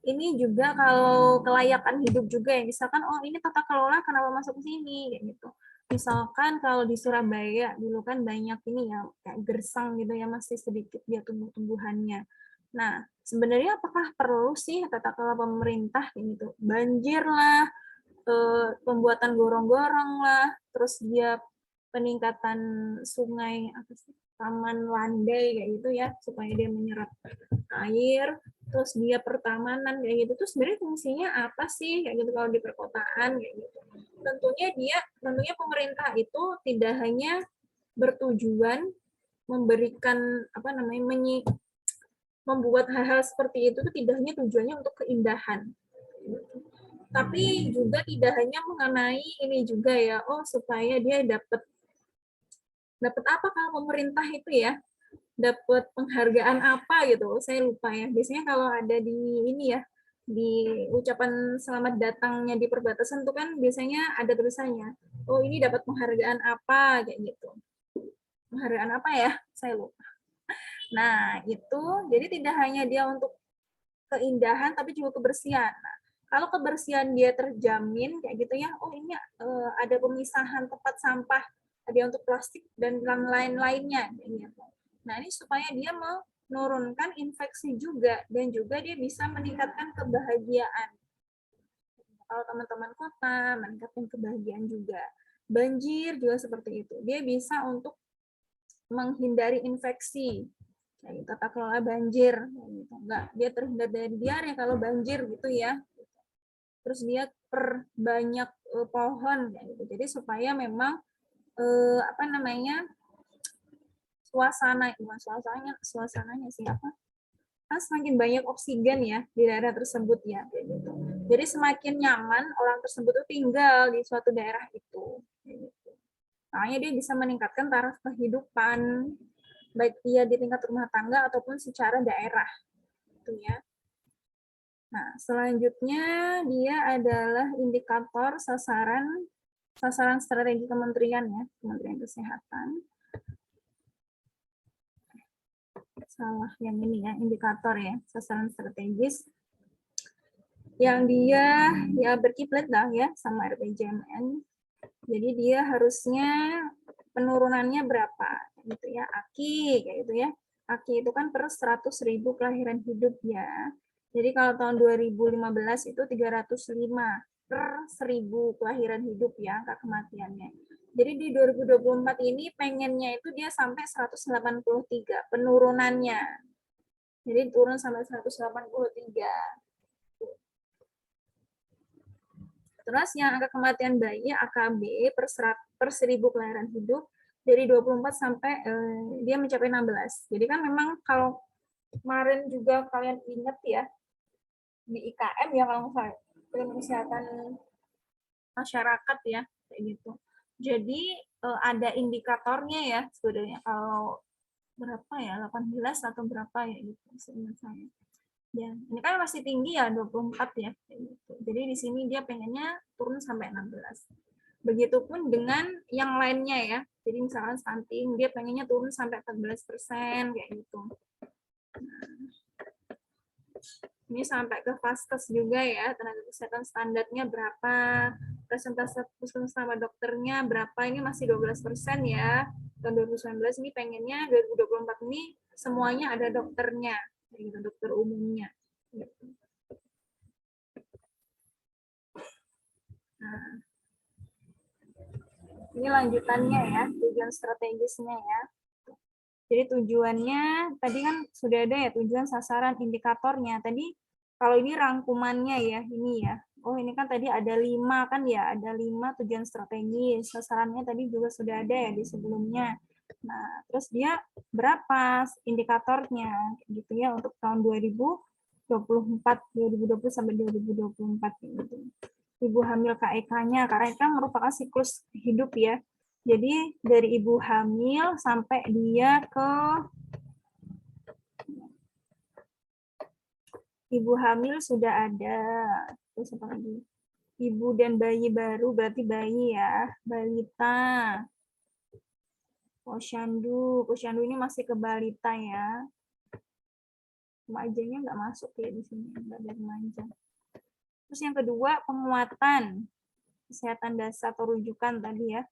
A: Ini juga kalau kelayakan hidup juga ya, misalkan oh ini tata kelola kenapa masuk ke sini kayak gitu. Misalkan kalau di Surabaya dulu kan banyak ini ya kayak gersang gitu ya, masih sedikit dia tumbuh-tumbuhannya. Nah, sebenarnya apakah perlu sih tata kelola pemerintah gitu? Banjir lah, pembuatan gorong-gorong lah, terus dia peningkatan sungai apa sih? Taman landai kayak gitu ya, supaya dia menyerap air, terus dia pertamanan kayak gitu. Terus sebenarnya fungsinya apa sih kayak gitu kalau di perkotaan kayak gitu. Tentunya pemerintah itu tidak hanya bertujuan memberikan membuat hal-hal seperti itu tuh tidak hanya tujuannya untuk keindahan. Tapi juga tidak hanya mengenai ini juga ya, oh supaya dia dapat apa kalau pemerintah itu ya, dapat penghargaan apa gitu, saya lupa ya. Biasanya kalau ada di ini ya, di ucapan selamat datangnya di perbatasan tuh kan biasanya ada tulisannya, oh ini dapat penghargaan apa kayak gitu. Penghargaan apa ya? Saya lupa. Nah itu jadi tidak hanya dia untuk keindahan tapi juga kebersihan. Nah, kalau kebersihan dia terjamin kayak gitu ya, oh ini ada pemisahan tempat sampah, ada untuk plastik dan lain-lainnya kayak gitu. Nah, ini supaya dia menurunkan infeksi juga dan juga dia bisa meningkatkan kebahagiaan. Kalau teman-teman kota, meningkatkan kebahagiaan juga. Banjir juga seperti itu. Dia bisa untuk menghindari infeksi. Kayak tata kelola banjir. Gitu. Enggak, dia terhindar dari diare kalau banjir gitu ya. Terus dia perbanyak pohon. Gitu. Jadi supaya memang suasananya siapa? Kan semakin banyak oksigen ya di daerah tersebut ya, kayak gitu. Jadi semakin nyaman orang tersebut tuh tinggal di suatu daerah itu. Kayak gitu. Makanya dia bisa meningkatkan taraf kehidupan, baik dia di tingkat rumah tangga ataupun secara daerah. Gitu ya. Nah, selanjutnya dia adalah indikator sasaran strategi kementerian ya, Kementerian Kesehatan. Salah yang ini ya, indikator ya, sasaran strategis yang dia ya berkiblat lah ya sama RPJMN. Jadi dia harusnya penurunannya berapa gitu ya, AKI kayak gitu ya. AKI itu kan per 100.000 kelahiran hidup ya. Jadi kalau tahun 2015 itu 305 per 1.000 kelahiran hidup ya angka kematiannya. Jadi di 2024 ini pengennya itu dia sampai 183 penurunannya. Jadi turun sampai 183. Terus yang angka kematian bayi AKB per 1.000 kelahiran hidup dari 24 sampai dia mencapai 16. Jadi kan memang kalau kemarin juga kalian ingat ya di IKM ya kalau misalnya ilmu kesehatan masyarakat ya kayak gitu. Jadi ada indikatornya ya sebenarnya kalau berapa ya 18 atau berapa ya gitu seingat saya. Ya, ini kan masih tinggi ya 24 ya kayak gitu. Jadi di sini dia pengennya turun sampai 16. Begitupun dengan yang lainnya ya. Jadi misalkan stunting, dia pengennya turun sampai 14% kayak gitu. Ini sampai ke vaskes juga ya, tenaga kesehatan standarnya berapa, presentase puskesmas sama dokternya berapa, ini masih 12% ya. Tahun 2019 ini pengennya 2024 ini semuanya ada dokternya, gitu, dokter umumnya. Gitu. Nah, ini lanjutannya ya, tujuan strategisnya ya. Jadi tujuannya tadi kan sudah ada ya, tujuan, sasaran, indikatornya. Tadi kalau ini rangkumannya ya, ini ya. Oh ini kan tadi ada 5 kan ya, ada 5 tujuan strategis. Sasarannya tadi juga sudah ada ya di sebelumnya. Nah, terus dia berapa indikatornya gitu ya untuk tahun 2024, 2020 sampai 2024 gitu. Ibu hamil KEK-nya, karena itu kan merupakan siklus hidup ya. Jadi dari ibu hamil sampai dia ke ibu hamil sudah ada. Terus apa lagi? Ibu dan bayi baru berarti bayi ya, balita. Posyandu, posyandu ini masih ke balita ya. Remajanya nggak masuk ya di sini, nggak ada remaja. Terus yang kedua penguatan kesehatan dasar atau rujukan tadi ya.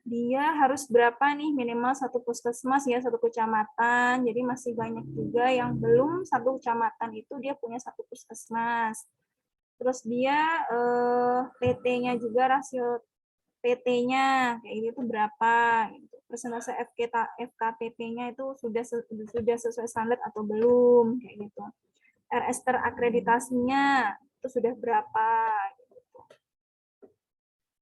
A: Dia harus berapa nih, minimal satu puskesmas ya, satu kecamatan. Jadi masih banyak juga yang belum satu kecamatan itu dia punya satu puskesmas. Terus dia PT-nya juga, rasio PT-nya kayak gitu berapa gitu. Persentase FKTP-nya itu sudah sesuai standar atau belum kayak gitu. RS terakreditasinya itu sudah berapa.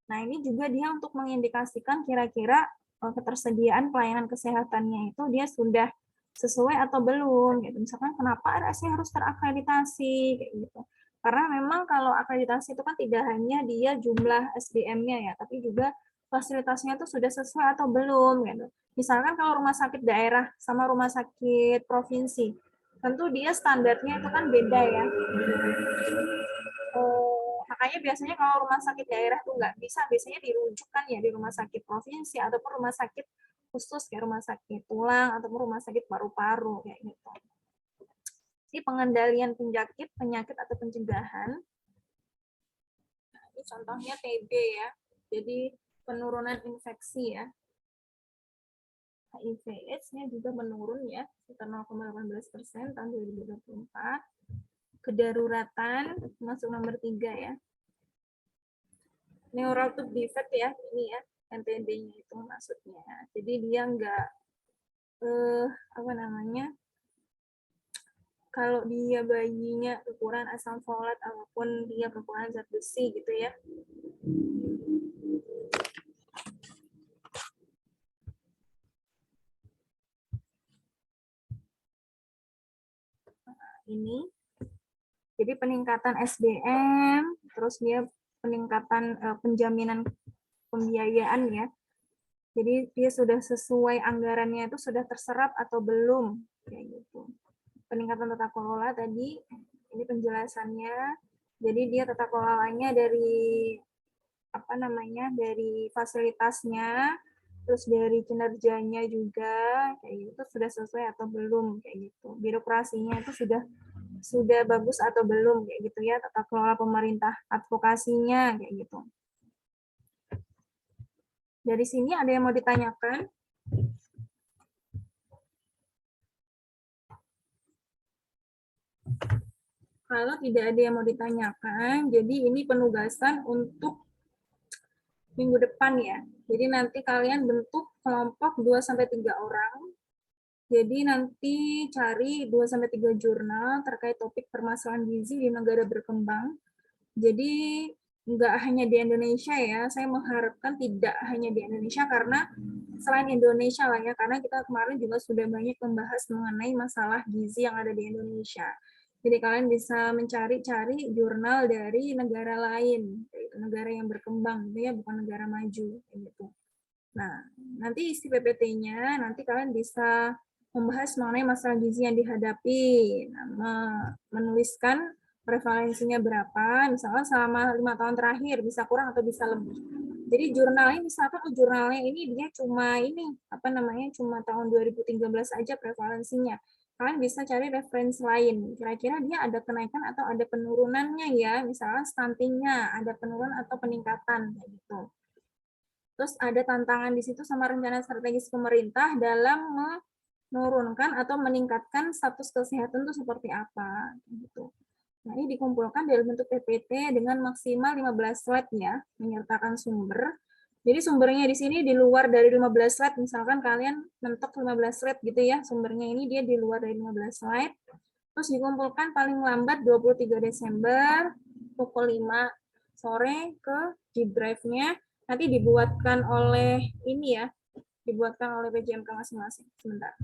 A: Nah, ini juga dia untuk mengindikasikan kira-kira ketersediaan pelayanan kesehatannya itu dia sudah sesuai atau belum. Gitu. Misalkan kenapa RS-nya harus terakreditasi, kayak gitu. Karena memang kalau akreditasi itu kan tidak hanya dia jumlah SDM-nya ya, tapi juga fasilitasnya itu sudah sesuai atau belum. Gitu. Misalkan kalau rumah sakit daerah sama rumah sakit provinsi, tentu dia standarnya itu kan beda ya. Makanya biasanya kalau rumah sakit daerah tuh nggak bisa, biasanya dirujukkan ya di rumah sakit provinsi ataupun rumah sakit khusus kayak rumah sakit tulang ataupun rumah sakit paru-paru kayak gitu. Jadi pengendalian penyakit atau pencegahan. Nah, ini contohnya TB ya. Jadi penurunan infeksi ya. HIV/AIDS-nya juga menurun ya, sekitar 0,18% tahun 2024. Kedaruratan masuk nomor 3 ya. Neural tube defect ya, ini ya, NTD-nya itu maksudnya. Jadi dia enggak apa namanya? Kalau dia bayinya kekurangan asam folat ataupun dia kekurangan zat besi gitu ya. Nah, ini. Jadi peningkatan SDM, terus dia peningkatan penjaminan pembiayaan ya. Jadi dia sudah sesuai anggarannya itu sudah terserap atau belum kayak gitu. Peningkatan tata kelola tadi ini penjelasannya. Jadi dia tata kelolanya dari apa namanya? Dari fasilitasnya, terus dari kinerjanya juga kayak gitu sudah sesuai atau belum kayak gitu. Birokrasinya itu sudah bagus atau belum kayak gitu ya, tata kelola pemerintah, advokasinya kayak gitu. Dari sini ada yang mau ditanyakan? Kalau tidak ada yang mau ditanyakan, jadi ini penugasan untuk minggu depan ya. Jadi nanti kalian bentuk kelompok 2-3 orang. Jadi nanti cari 2-3 jurnal terkait topik permasalahan gizi di negara berkembang. Jadi nggak hanya di Indonesia ya, saya mengharapkan tidak hanya di Indonesia karena selain Indonesia lah ya, karena kita kemarin juga sudah banyak membahas mengenai masalah gizi yang ada di Indonesia. Jadi kalian bisa mencari-cari jurnal dari negara lain, negara yang berkembang gitu ya, bukan negara maju gitu. Nah, nanti isi PPT-nya nanti kalian bisa membahas mengenai masalah gizi yang dihadapi, nah, menuliskan prevalensinya berapa, misalnya selama 5 tahun terakhir, bisa kurang atau bisa lebih. Jadi jurnalnya, misalkan jurnalnya ini dia cuma ini, cuma tahun 2013 aja prevalensinya. Kalian bisa cari referensi lain, kira-kira dia ada kenaikan atau ada penurunannya ya, misalnya stuntingnya, ada penurunan atau peningkatan, kayak gitu. Terus ada tantangan di situ sama rencana strategis pemerintah dalam menurunkan atau meningkatkan status kesehatan itu seperti apa gitu. Nah, ini dikumpulkan dalam bentuk PPT dengan maksimal 15 slide ya, menyertakan sumber. Jadi sumbernya di sini di luar dari 15 slide, misalkan kalian mentok 15 slide gitu ya, sumbernya ini dia di luar dari 15 slide. Terus dikumpulkan paling lambat 23 Desember pukul 5 sore ke G Drive-nya. Nanti dibuatkan oleh ini ya, dibuatkan oleh PJMK masing-masing. Sebentar.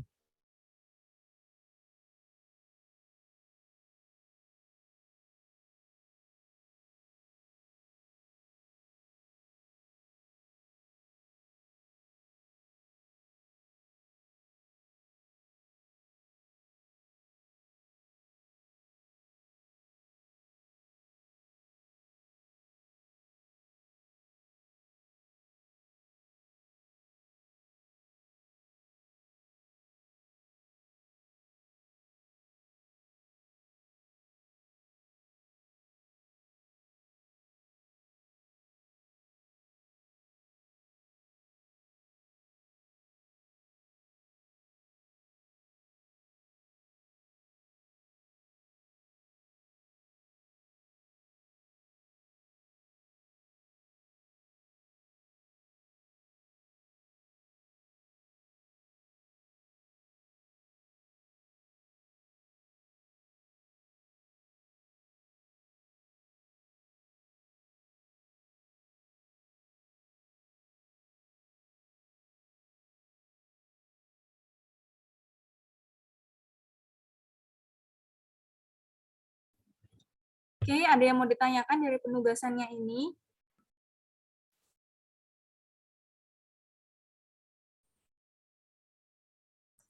A: Oke, ada yang mau ditanyakan dari penugasannya ini?